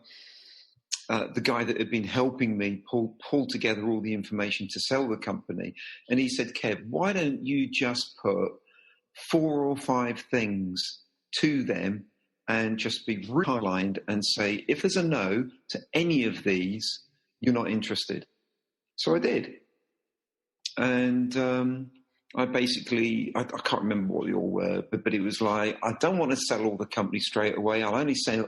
the guy that had been helping me pull together all the information to sell the company. And he said, Kev, why don't you just put 4 or 5 things to them and just be highlined and say, if there's a no to any of these, you're not interested. So I did. And I basically, I can't remember what they all were, but it was like, I don't want to sell all the company straight away. I'll only sell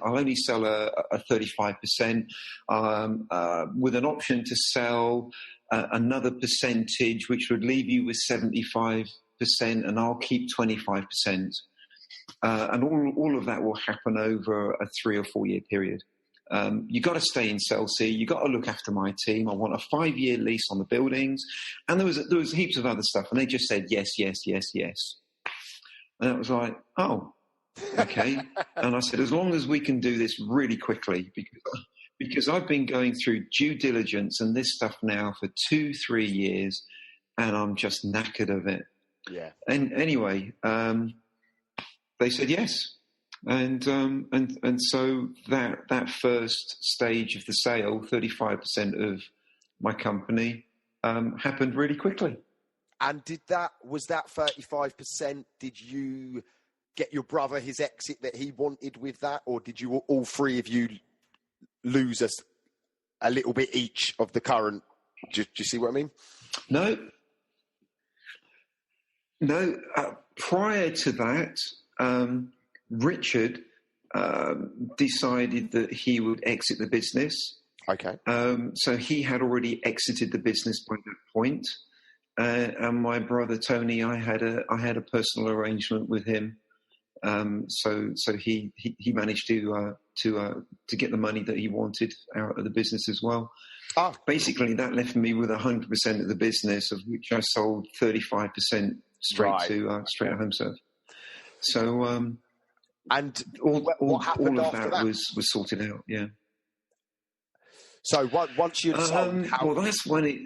a 35% with an option to sell another percentage, which would leave you with 75%, and I'll keep 25%. And all of that will happen over a 3 or 4 year period. You got to stay in Chelsea. You got to look after my team. I want a 5-year lease on the buildings, and there was heaps of other stuff. And they just said yes, yes, yes, yes. And it was like, oh, okay. And I said, as long as we can do this really quickly, because I've been going through due diligence and this stuff now for 2-3 years, and I'm just knackered of it. Yeah. And anyway, they said yes. And so that first stage of the sale, 35% of my company, happened really quickly. And was that 35%? Did you get your brother his exit that he wanted with that, or did you all 3 of you lose us a little bit each of the current? Do you see what I mean? No. Prior to that, Richard decided that he would exit the business. Okay. So he had already exited the business by that point. And my brother Tony, I had a personal arrangement with him. So he managed to get the money that he wanted out of the business as well. Ah. Basically, that left me with 100% of the business, of which I sold 35% straight to HomeServe. So. And all happened of after that was sorted out, yeah. So once you'd sold, well, that's when it.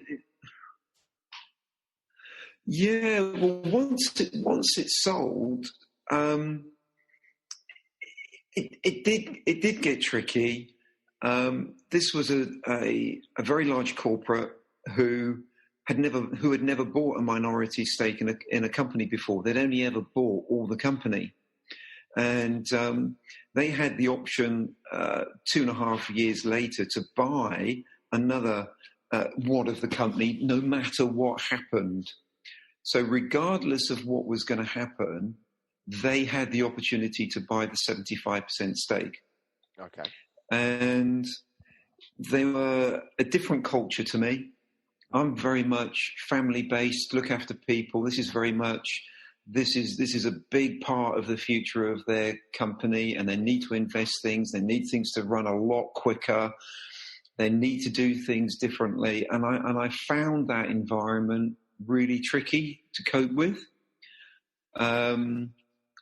Yeah, well, once it sold, it did get tricky. This was a very large corporate who had never bought a minority stake in a company before. They'd only ever bought all the company. And they had the option 2.5 years later to buy another wad of the company, no matter what happened. So regardless of what was going to happen, they had the opportunity to buy the 75% stake. Okay. And they were a different culture to me. I'm very much family-based, look after people. This is very much... This is a big part of the future of their company, and they need to invest things. They need things to run a lot quicker. They need to do things differently. And I found that environment really tricky to cope with. And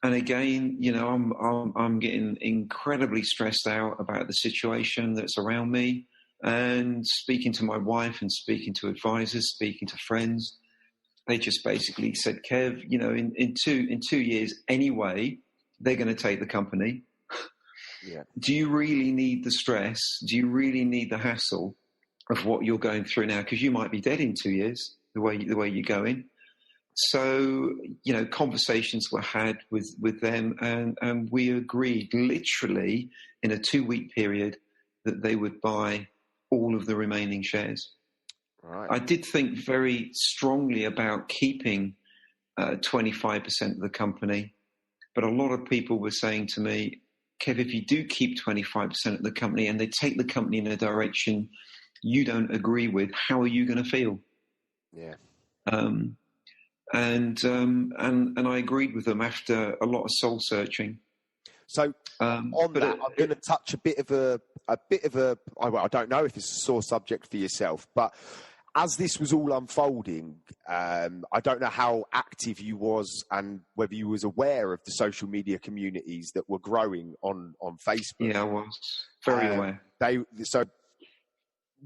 again, I'm getting incredibly stressed out about the situation that's around me, and speaking to my wife and speaking to advisors, speaking to friends. They just basically said, Kev, in 2 years anyway, they're going to take the company. Yeah. Do you really need the stress? Do you really need the hassle of what you're going through now? Because you might be dead in 2 years, the way you're going. So, conversations were had with them, and we agreed literally in a 2-week period that they would buy all of the remaining shares. Right. I did think very strongly about keeping 25% of the company, but a lot of people were saying to me, Kev, if you do keep 25% of the company and they take the company in a direction you don't agree with, how are you going to feel? Yeah. And I agreed with them after a lot of soul searching. So on that, I'm going to touch a bit of a. I don't know if it's a sore subject for yourself, but as this was all unfolding, I don't know how active you was and whether you was aware of the social media communities that were growing on Facebook. Yeah, I was very aware. So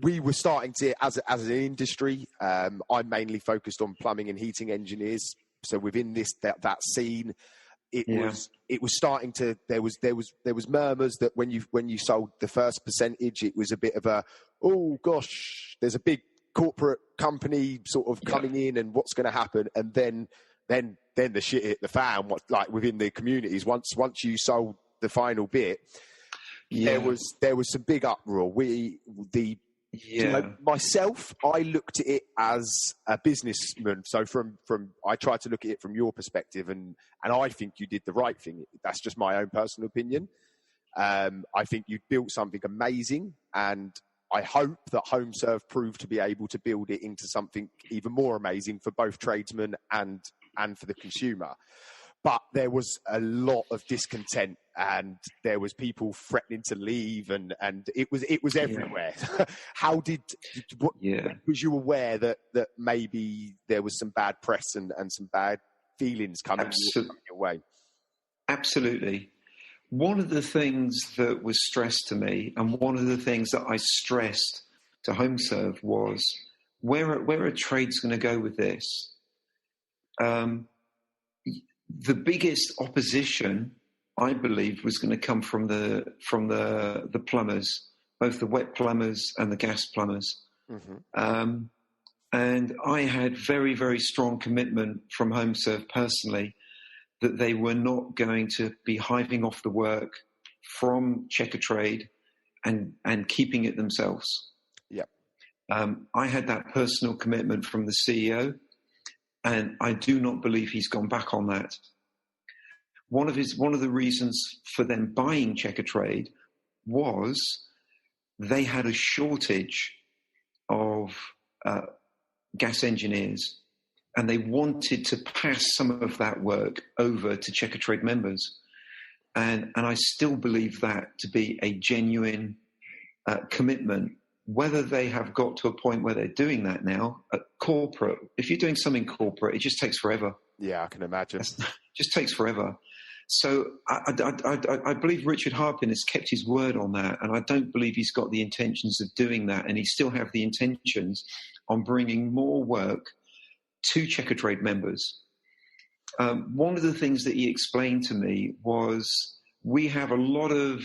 we were starting to, as an industry, I'm mainly focused on plumbing and heating engineers. So within that scene, it was starting to, there was murmurs that when you sold the first percentage, it was a bit of a, oh gosh, there's a big corporate company sort of coming in, and what's going to happen? And then the shit hit the fan. Like within the communities, once you sold the final bit, there was some big uproar. You know, myself, I looked at it as a businessman. So I tried to look at it from your perspective, and I think you did the right thing. That's just my own personal opinion. I think you built something amazing, and I hope that HomeServe proved to be able to build it into something even more amazing for both tradesmen and for the consumer. But there was a lot of discontent, and there was people threatening to leave, and it was everywhere. How was you aware that maybe there was some bad press and some bad feelings coming your way? Absolutely. One of the things that was stressed to me, and one of the things that I stressed to HomeServe, was where are trades going to go with this? The biggest opposition, I believe, was going to come from the plumbers, both the wet plumbers and the gas plumbers. Mm-hmm. And I had very, very strong commitment from HomeServe personally that they were not going to be hiving off the work from Checkatrade and keeping it themselves. Yeah. I had that personal commitment from the CEO, and I do not believe he's gone back on that. One of the reasons for them buying Checkatrade was they had a shortage of gas engineers, and they wanted to pass some of that work over to Checkatrade members. And I still believe that to be a genuine commitment. Whether they have got to a point where they're doing that now at corporate, if you're doing something corporate, it just takes forever. Yeah, I can imagine. It just takes forever. So I believe Richard Harpin has kept his word on that, and I don't believe he's got the intentions of doing that, and he still have the intentions on bringing more work to Checkatrade members. One of the things that he explained to me was we have a lot of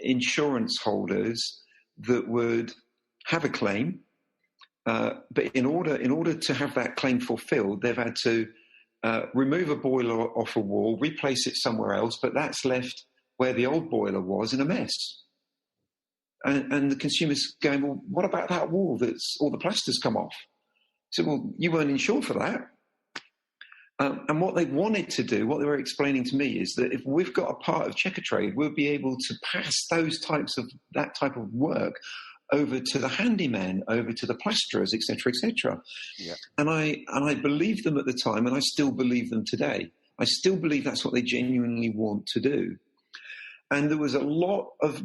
insurance holders that would have a claim, but in order to have that claim fulfilled, they've had to remove a boiler off a wall, replace it somewhere else, but that's left where the old boiler was in a mess. And the consumer's going, well, what about that wall that's all the plaster's come off? So, well, you weren't insured for that. And what they wanted to do, what they were explaining to me, is that if we've got a part of Checkatrade, we'll be able to pass that type of work over to the handyman, over to the plasterers, etc., etc. Yeah. And I believed them at the time, and I still believe them today. I still believe that's what they genuinely want to do. And there was a lot of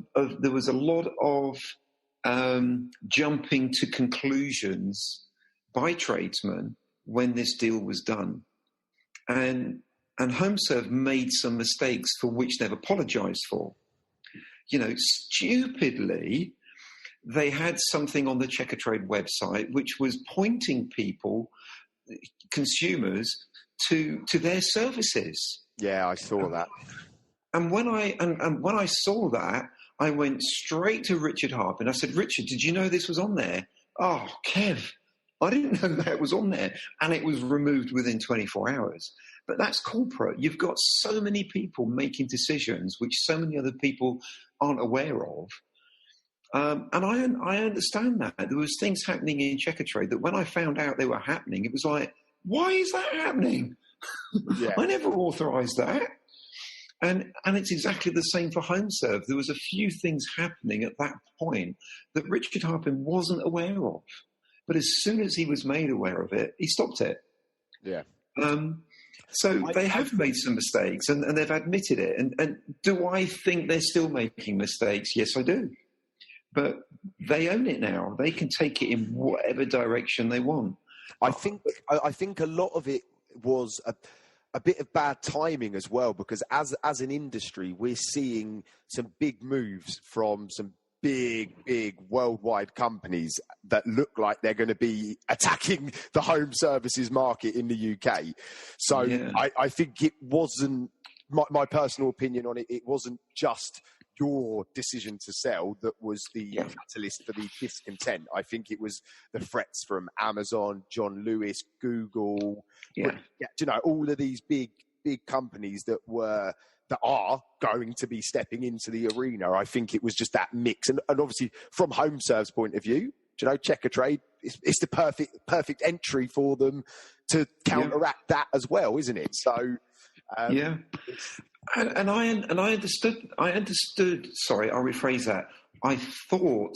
jumping to conclusions by tradesmen when this deal was done. And HomeServe made some mistakes for which they've apologized for. You know, stupidly, they had something on the Checkatrade website which was pointing people, consumers, to their services. Yeah, I saw that. And when I saw that, I went straight to Richard Harpin. I said, Richard, did you know this was on there? Oh, Kev, I didn't know that was on there. And it was removed within 24 hours. But that's corporate. You've got so many people making decisions which so many other people aren't aware of. And I understand that. There was things happening in Checkatrade that when I found out they were happening, it was like, why is that happening? Yeah. I never authorised that. And it's exactly the same for HomeServe. There was a few things happening at that point that Richard Harpin wasn't aware of. But as soon as he was made aware of it, he stopped it. Yeah. So they have made some mistakes, and they've admitted it. And do I think they're still making mistakes? Yes, I do. but they own it now. They can take it in whatever direction they want. I think a lot of it was a bit of bad timing as well, because as an industry, we're seeing some big moves from some big worldwide companies that look like they're going to be attacking the home services market in the UK. So yeah. I think it wasn't, my personal opinion on it, it wasn't just your decision to sell that was the catalyst for the discontent. I think it was the threats from Amazon, John Lewis, Google, all of these big companies that are going to be stepping into the arena. I think it was just that mix. And obviously from HomeServe's point of view, Checkatrade, it's the perfect entry for them to counteract that as well, isn't it? So, And I understood. Sorry, I'll rephrase that. I thought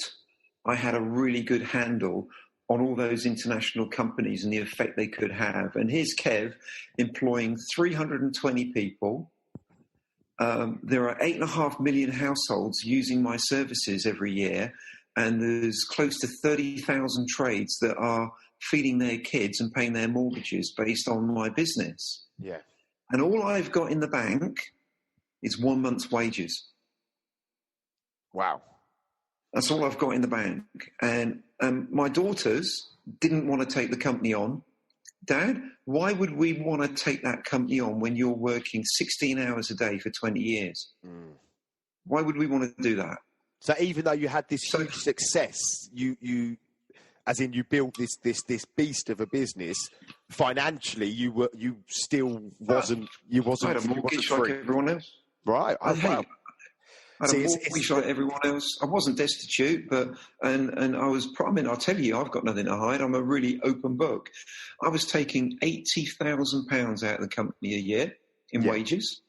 I had a really good handle on all those international companies and the effect they could have. And here's Kev employing 320 people. There are 8.5 million households using my services every year, and there's close to 30,000 trades that are feeding their kids and paying their mortgages based on my business. Yeah. And all I've got in the bank is 1 month's wages. Wow. That's all I've got in the bank. And my daughters didn't want to take the company on. Dad, why would we want to take that company on when you're working 16 hours a day for 20 years? Mm. Why would we want to do that? So even though you had this huge success, you as in you built this beast of a business, financially you still wasn't I had a mortgage like everyone else. Right. I had a mortgage like everyone else. I wasn't destitute, but and I was. I mean, I'll tell you, I've got nothing to hide. I'm a really open book. I was taking £80,000 out of the company a year in wages,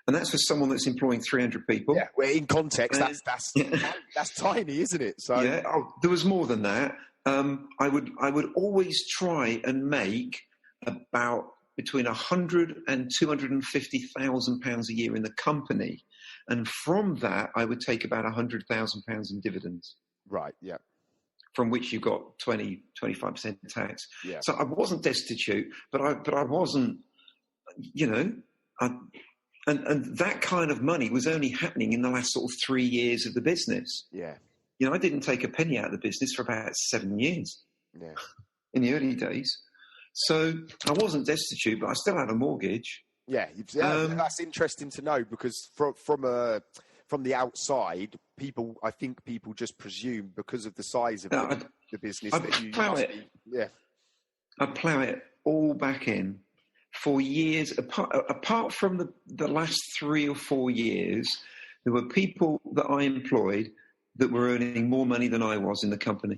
and that's for someone that's employing 300 people. Yeah, well, in context, that's tiny, isn't it? So there was more than that. I would always try and make about between £100,000 and £250,000 a year in the company. And from that, I would take about £100,000 in dividends. Right, yeah. From which you got 25% tax. Yeah. So I wasn't destitute, but I wasn't, and that kind of money was only happening in the last sort of 3 years of the business. Yeah. I didn't take a penny out of the business for about 7 years. Yeah. In the early days. So I wasn't destitute, but I still had a mortgage. Yeah, that's interesting to know, because from the outside, I think people just presume because of the size of the business that you plough it. Yeah, I plough it all back in for years. Apart from the last 3 or 4 years, there were people that I employed that were earning more money than I was in the company.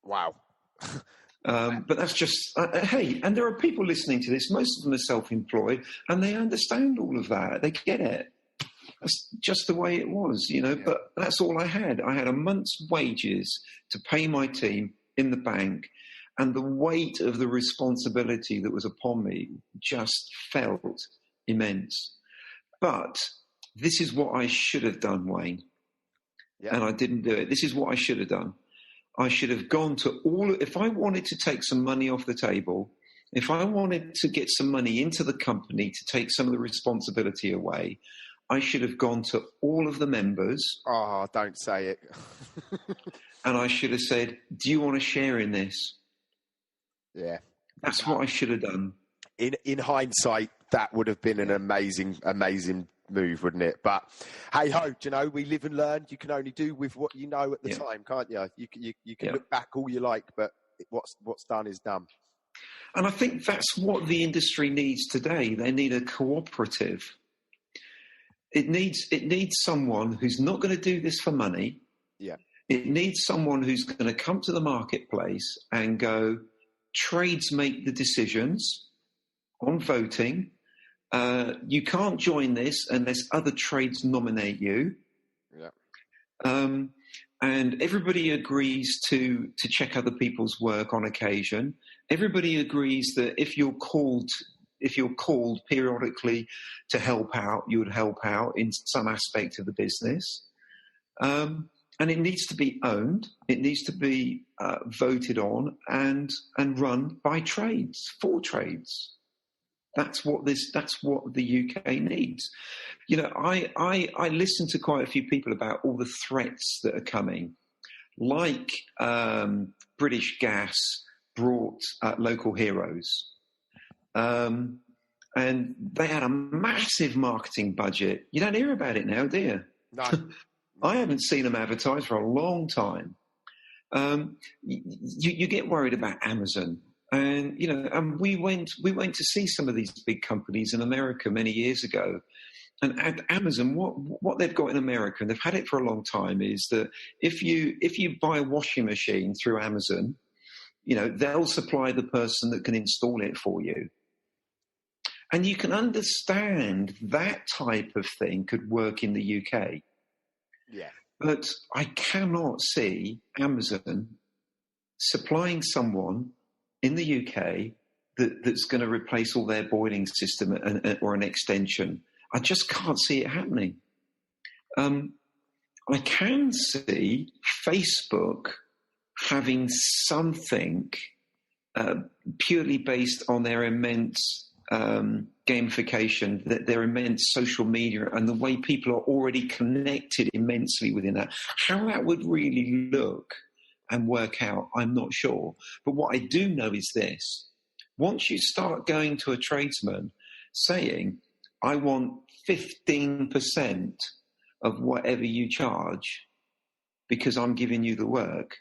Wow. But that's just, hey, and there are people listening to this, most of them are self-employed, and they understand all of that. They get it. That's just the way it was, but that's all I had. I had a month's wages to pay my team in the bank, and the weight of the responsibility that was upon me just felt immense. But this is what I should have done, Wayne, and I didn't do it. This is what I should have done. I should have gone to if I wanted to take some money off the table, if I wanted to get some money into the company to take some of the responsibility away, I should have gone to all of the members. Oh, don't say it. And I should have said, do you want to share in this? Yeah. That's what I should have done. In hindsight, that would have been an amazing move, wouldn't it? But hey ho, we live and learn. You can only do with what you know at the time, can't you? You can look back all you like, but what's done is done. And I think that's what the industry needs today. They need a cooperative. It needs someone who's not going to do this for money. Yeah. It needs someone who's going to come to the marketplace and go, trades make the decisions on voting. You can't join this unless other trades nominate you. Yeah. And everybody agrees to check other people's work on occasion. Everybody agrees that if you're called periodically to help out, you would help out in some aspect of the business. and it needs to be owned. It needs to be voted on and run by trades, for trades. That's what the UK needs. You know, I listen to quite a few people about all the threats that are coming, like British Gas brought Local Heroes. And they had a massive marketing budget. You don't hear about it now, do you? No. I haven't seen them advertised for a long time. You get worried about Amazon. And, you know, and we went to see some of these big companies in America many years ago. And at Amazon, what they've got in America, and they've had it for a long time, is that if you buy a washing machine through Amazon, you know, they'll supply the person that can install it for you. And you can understand that type of thing could work in the UK. Yeah. But I cannot see Amazon supplying someone in the UK that's going to replace all their boiling system or an extension. I just can't see it happening. I can see Facebook having something purely based on their immense gamification, their immense social media, and the way people are already connected immensely within that. How that would really look and work out, I'm not sure. But what I do know is this. Once you start going to a tradesman saying, I want 15% of whatever you charge because I'm giving you the work,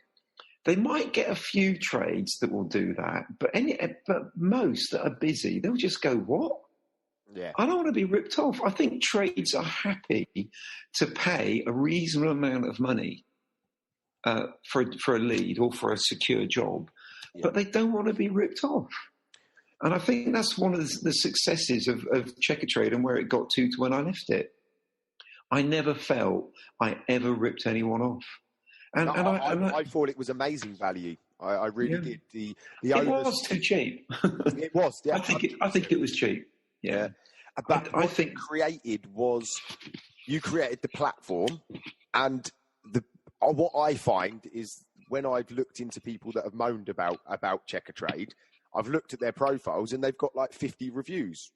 they might get a few trades that will do that, but most that are busy, they'll just go, what? Yeah. I don't want to be ripped off. I think trades are happy to pay a reasonable amount of money for a lead or for a secure job, but they don't want to be ripped off. And I think that's one of the successes of Checkatrade and where it got to when I left it. I never felt I ever ripped anyone off. And I thought it was amazing value. I really did. It was too cheap. It was. Yeah. I think it was cheap. Yeah. But I think you created the platform, and what I find is when I've looked into people that have moaned about Checkatrade, I've looked at their profiles and they've got like 50 reviews,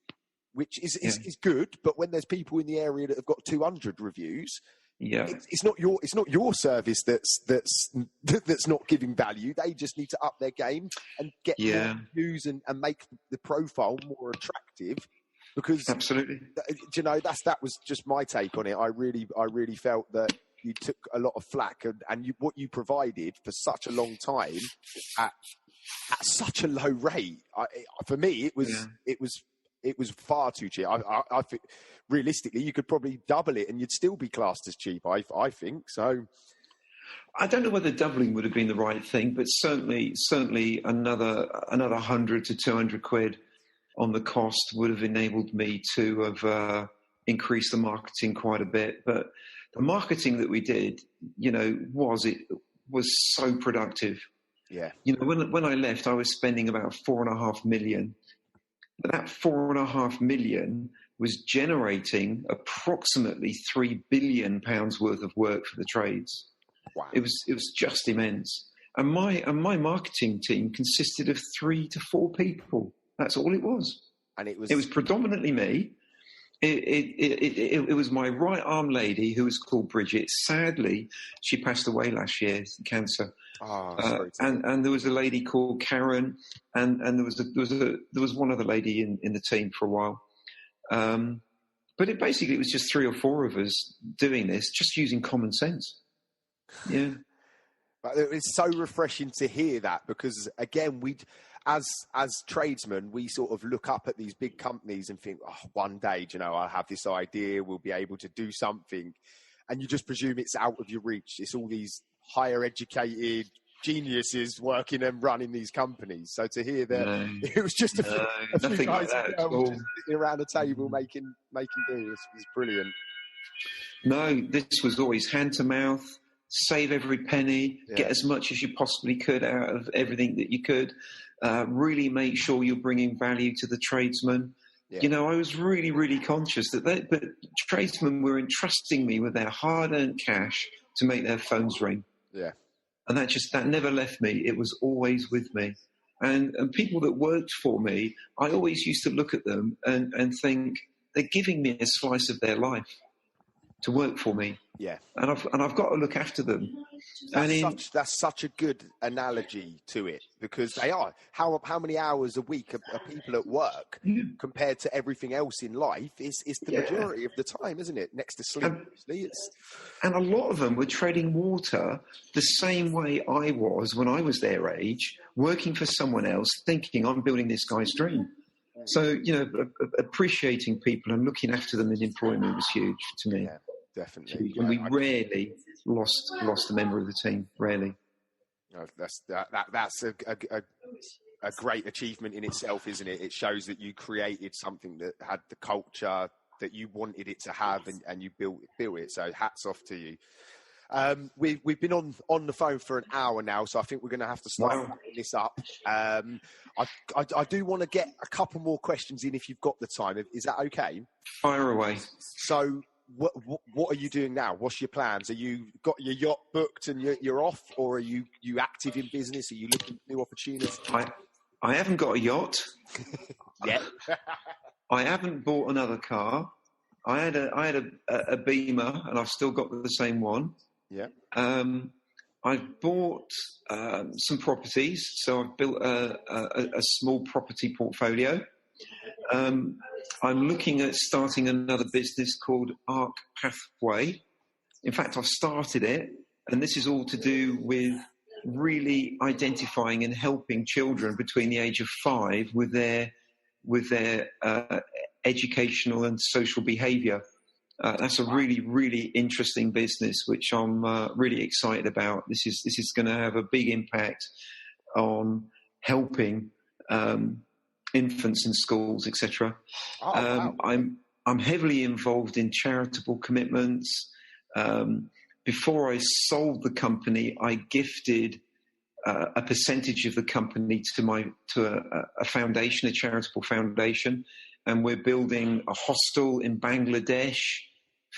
which is good. But when there's people in the area that have got 200 reviews, it's not your service that's not giving value. They just need to up their game and get more views and make the profile more attractive. Because absolutely, you know, that was just my take on it. I really felt that you took a lot of flack and what you provided for such a long time at such a low rate. For me, it was far too cheap. I think realistically, you could probably double it and you'd still be classed as cheap. I think so. I don't know whether doubling would have been the right thing, but certainly another 100 to 200 quid on the cost would have enabled me to have increased the marketing quite a bit. But the marketing that we did, you know, was so productive. Yeah. You know, when I left, I was spending about 4.5 million. But that 4.5 million was generating approximately £3 billion worth of work for the trades. Wow. It was just immense. And my marketing team consisted of 3 to 4 people. That's all it was. And it was predominantly me. It was my right arm lady who was called Bridget. Sadly, she passed away last year, cancer. And there was a lady called Karen, and there was one other lady in the team for a while. But it was just 3 or 4 of us doing this, just using common sense. Yeah. But it's so refreshing to hear that, because again, as tradesmen, we sort of look up at these big companies and think, oh, one day, you know, I'll have this idea, we'll be able to do something. And you just presume it's out of your reach. It's all these higher educated geniuses working and running these companies. So to hear that it was just a few guys around a table making deals was brilliant. No, this was always hand to mouth. Save every penny, get as much as you possibly could out of everything that you could. Really make sure you're bringing value to the tradesman. Yeah. You know, I was really, really conscious that but tradesmen were entrusting me with their hard-earned cash to make their phones ring. Yeah. And that never left me. It was always with me. And people that worked for me, I always used to look at them and think, they're giving me a slice of their life to work for me. Yeah. And I've got to look after them. That's such a good analogy to it, because they are. How many hours a week are people at work compared to everything else in life? It's the majority of the time, isn't it? Next to sleep, obviously. And a lot of them were treading water the same way I was when I was their age, working for someone else, thinking I'm building this guy's dream. So, appreciating people and looking after them in employment was huge to me. Yeah, definitely. And we rarely lost a member of the team. Rarely. That's a great achievement in itself, isn't it? It shows that you created something that had the culture that you wanted it to have, and you built it. So hats off to you. We've been on the phone for an hour now, so I think we're going to have to start wrapping this up. I do want to get a couple more questions in if you've got the time. Is that okay? Fire away. So what are you doing now? What's your plans? Are you got your yacht booked and you're off, or are you active in business? Are you looking for new opportunities? I haven't got a yacht. Yeah. I haven't bought another car. I had a Beamer, and I've still got the same one. Yeah. I've bought some properties, so I've built a small property portfolio. I'm looking at starting another business called Arc Pathway. In fact, I've started it, and this is all to do with really identifying and helping children between the age of 5 with their educational and social behaviour. That's a really, really interesting business, which I'm really excited about. This is going to have a big impact on helping infants in schools, etc. Wow. I'm heavily involved in charitable commitments. Before I sold the company, I gifted a percentage of the company to a foundation, a charitable foundation, and we're building a hostel in Bangladesh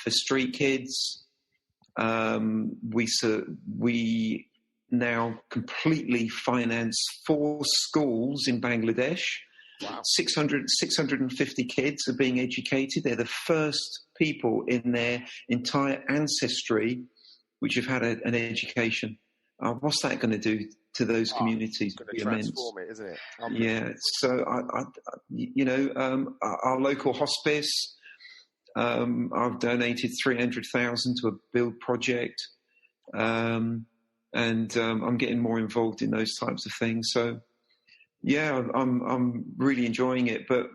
for street kids. We now completely finance 4 schools in Bangladesh. Wow. 650 kids are being educated. They're the first people in their entire ancestry which have had an education. What's that going to do to those communities? It's going to transform it, isn't it? Yeah. So, our local hospice, I've donated 300,000 to a build project, and I'm getting more involved in those types of things. So, yeah, I'm really enjoying it. But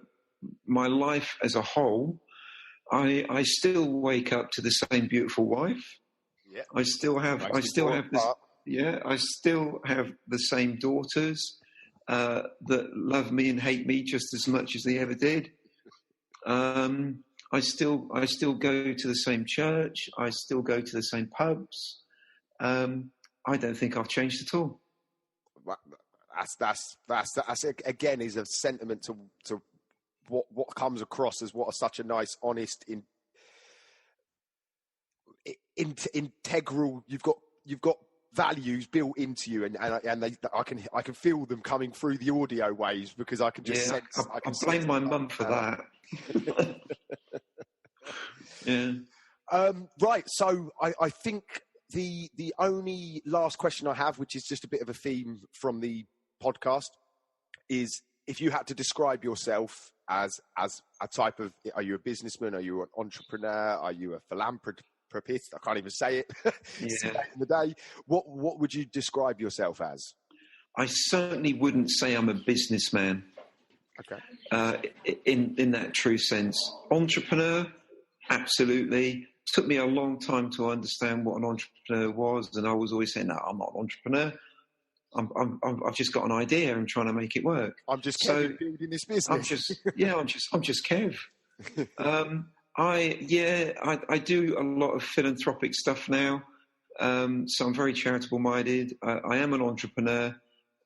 my life as a whole, I still wake up to the same beautiful wife. Yeah. I still have this. Yeah, I still have the same daughters that love me and hate me just as much as they ever did. I still go to the same church. I still go to the same pubs. I don't think I've changed at all. That's again is a sentiment to what comes across as such a nice, honest, integral. You've got values built into you, and I can feel them coming through the audio waves, because I can just sense. I blame my mum for that. Yeah. Right. So I think the only last question I have, which is just a bit of a theme from the podcast, is if you had to describe yourself as a type of, are you a businessman? Are you an entrepreneur? Are you a philanthropist? I can't even say it. Yeah. In the day, what would you describe yourself as? I certainly wouldn't say I'm a businessman. Okay. In that true sense, entrepreneur, absolutely. It took me a long time to understand what an entrepreneur was, and I was always saying, "No, I'm not an entrepreneur. I've just got an idea and trying to make it work. I'm just building this business. I'm just Kev." I do a lot of philanthropic stuff now. So I'm very charitable minded. I am an entrepreneur.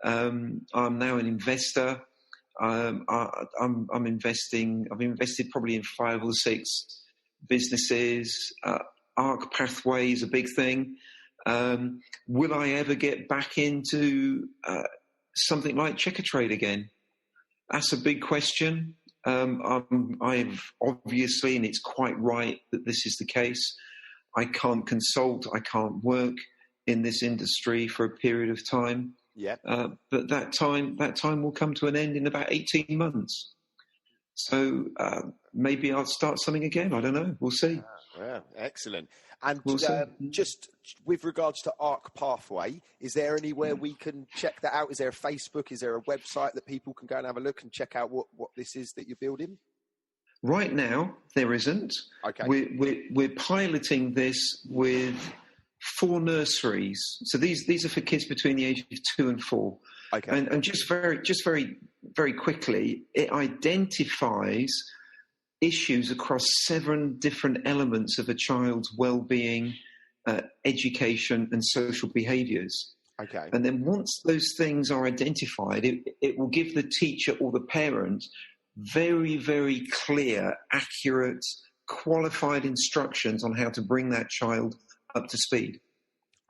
I'm now an investor. I'm investing. I've invested probably in 5 or 6 businesses. ARC pathway is a big thing. Will I ever get back into something like Checkatrade again? That's a big question. I've obviously, and it's quite right that this is the case, I can't consult, I can't work in this industry for a period of time. Yeah. But that time will come to an end in about 18 months. So maybe I'll start something again. I don't know. We'll see. Yeah, excellent. And We'll see. just with regards to ARC Pathway, is there anywhere we can check that out? Is there a Facebook? Is there a website that people can go and have a look and check out what this is that you're building? Right now, there isn't. Okay. We're piloting this with 4 nurseries. So these are for kids between the age of 2 and 4. Okay. And just very quickly, it identifies issues across 7 different elements of a child's well-being, education, and social behaviours. Okay. And then once those things are identified, it will give the teacher or the parent very, very clear, accurate, qualified instructions on how to bring that child up to speed.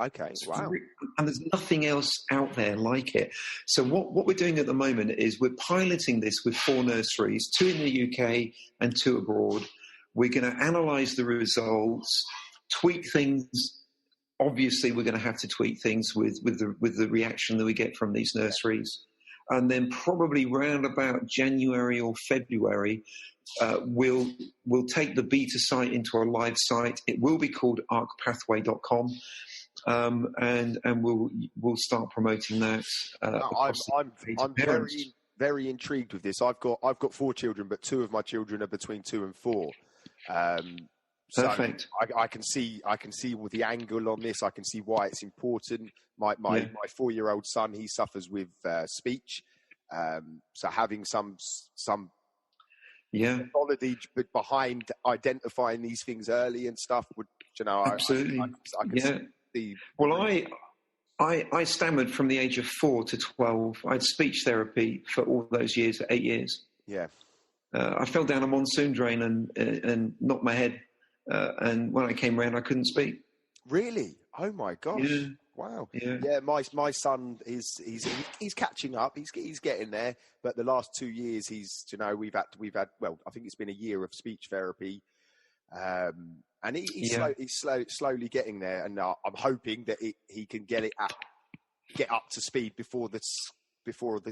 Okay, wow. And there's nothing else out there like it. So what we're doing at the moment is we're piloting this with 4 nurseries, 2 in the UK and 2 abroad. We're going to analyse the results, tweak things. Obviously, we're going to have to tweak things with the reaction that we get from these nurseries. And then probably round about January or February, we'll take the beta site into a live site. It will be called arcpathway.com. And we'll start promoting that. I'm very, very intrigued with this. I've got 4 children, but 2 of my children are between 2 and 4. Perfect. So I can see with the angle on this. I can see why it's important. My 4-year-old son, he suffers with speech. So having some methodology behind identifying these things early and stuff would, absolutely. I can see. Well, I stammered from the age of 4 to 12. I had speech therapy for all those years, 8 years. Yeah. I fell down a monsoon drain and knocked my head. And when I came around, I couldn't speak. Really? Oh my gosh! Yeah. Wow. Yeah. My son he's catching up. He's getting there. But the last 2 years, we've had. Well, I think it's been a year of speech therapy. And he's slowly getting there, and I'm hoping that he can get up to speed before the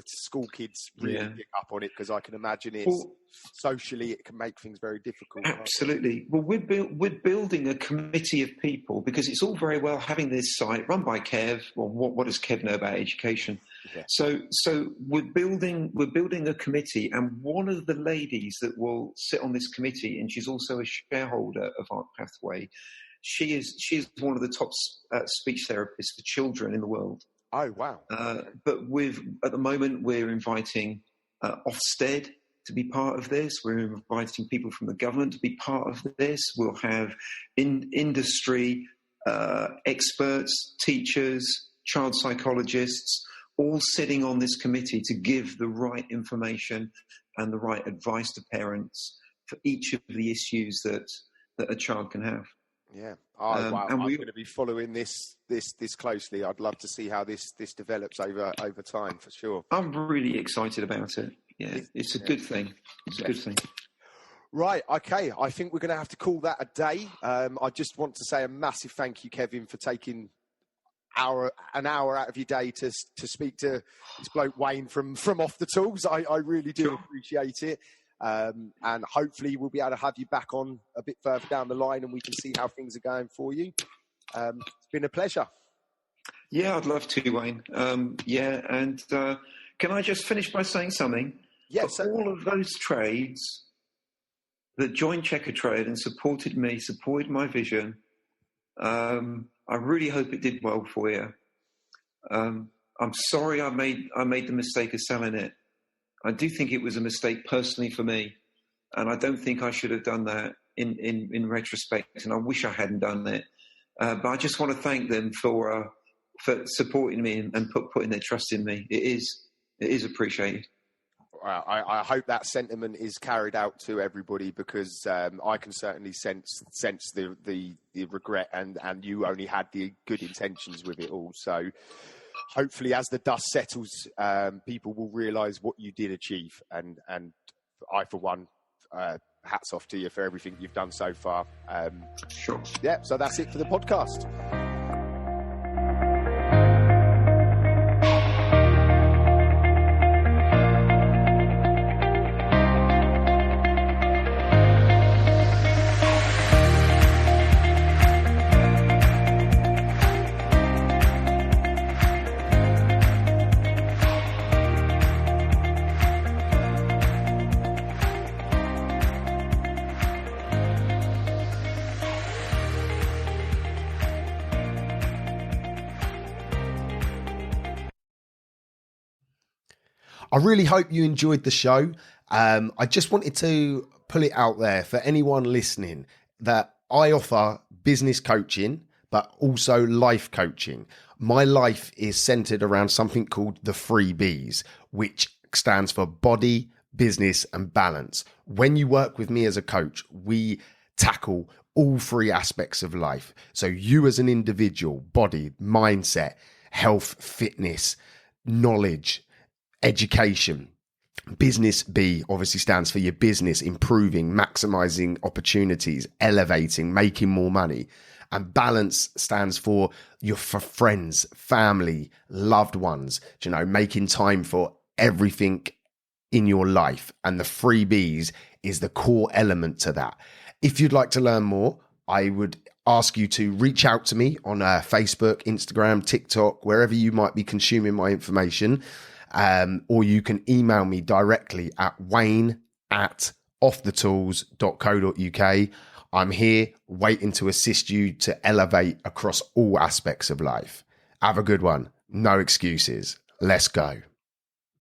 school kids really pick up on it, because I can imagine socially it can make things very difficult. Absolutely. Well, we're building a committee of people, because it's all very well having this site run by Kev. Well, what does Kev know about education? Yeah. So we're building a committee, and one of the ladies that will sit on this committee, and she's also a shareholder of Arc Pathway. She's one of the top speech therapists for children in the world. Oh, wow. But at the moment, we're inviting Ofsted to be part of this. We're inviting people from the government to be part of this. We'll have industry experts, teachers, child psychologists, all sitting on this committee to give the right information and the right advice to parents for each of the issues that a child can have. Yeah. Wow. I'm going to be following this closely. I'd love to see how this develops over time, for sure. I'm really excited about it. Yeah, it's a good thing. It's a good thing. Right. Okay. I think we're going to have to call that a day. I just want to say a massive thank you, Kevin, for taking an hour out of your day to speak to this bloke Wayne from Off the Tools. I really do appreciate it. And hopefully we'll be able to have you back on a bit further down the line, and we can see how things are going for you. It's been a pleasure. Yeah, I'd love to, Wayne. And can I just finish by saying something? Yes. For all of those trades that joined Checkatrade and supported my vision, I really hope it did well for you. I'm sorry I made the mistake of selling it. I do think it was a mistake personally for me, and I don't think I should have done that in retrospect, and I wish I hadn't done it. But I just want to thank them for supporting me and putting their trust in me. It is appreciated. I hope that sentiment is carried out to everybody, because I can certainly sense the regret, and you only had the good intentions with it all. So hopefully, as the dust settles, people will realise what you did achieve. And I, for one, hats off to you for everything you've done so far. Sure. Yeah, so that's it for the podcast. I really hope you enjoyed the show. I just wanted to pull it out there for anyone listening that I offer business coaching, but also life coaching. My life is centered around something called the 3Bs, which stands for body, business, and balance. When you work with me as a coach, we tackle all three aspects of life. So you as an individual, body, mindset, health, fitness, knowledge, education. Business B obviously stands for your business, improving, maximizing opportunities, elevating, making more money. And balance stands for for friends, family, loved ones, making time for everything in your life. And the 3Bs is the core element to that. If you'd like to learn more, I would ask you to reach out to me on Facebook, Instagram, TikTok, wherever you might be consuming my information. Or you can email me directly at wayne@offthetools.co.uk. I'm here waiting to assist you to elevate across all aspects of life. Have a good one. No excuses. Let's go.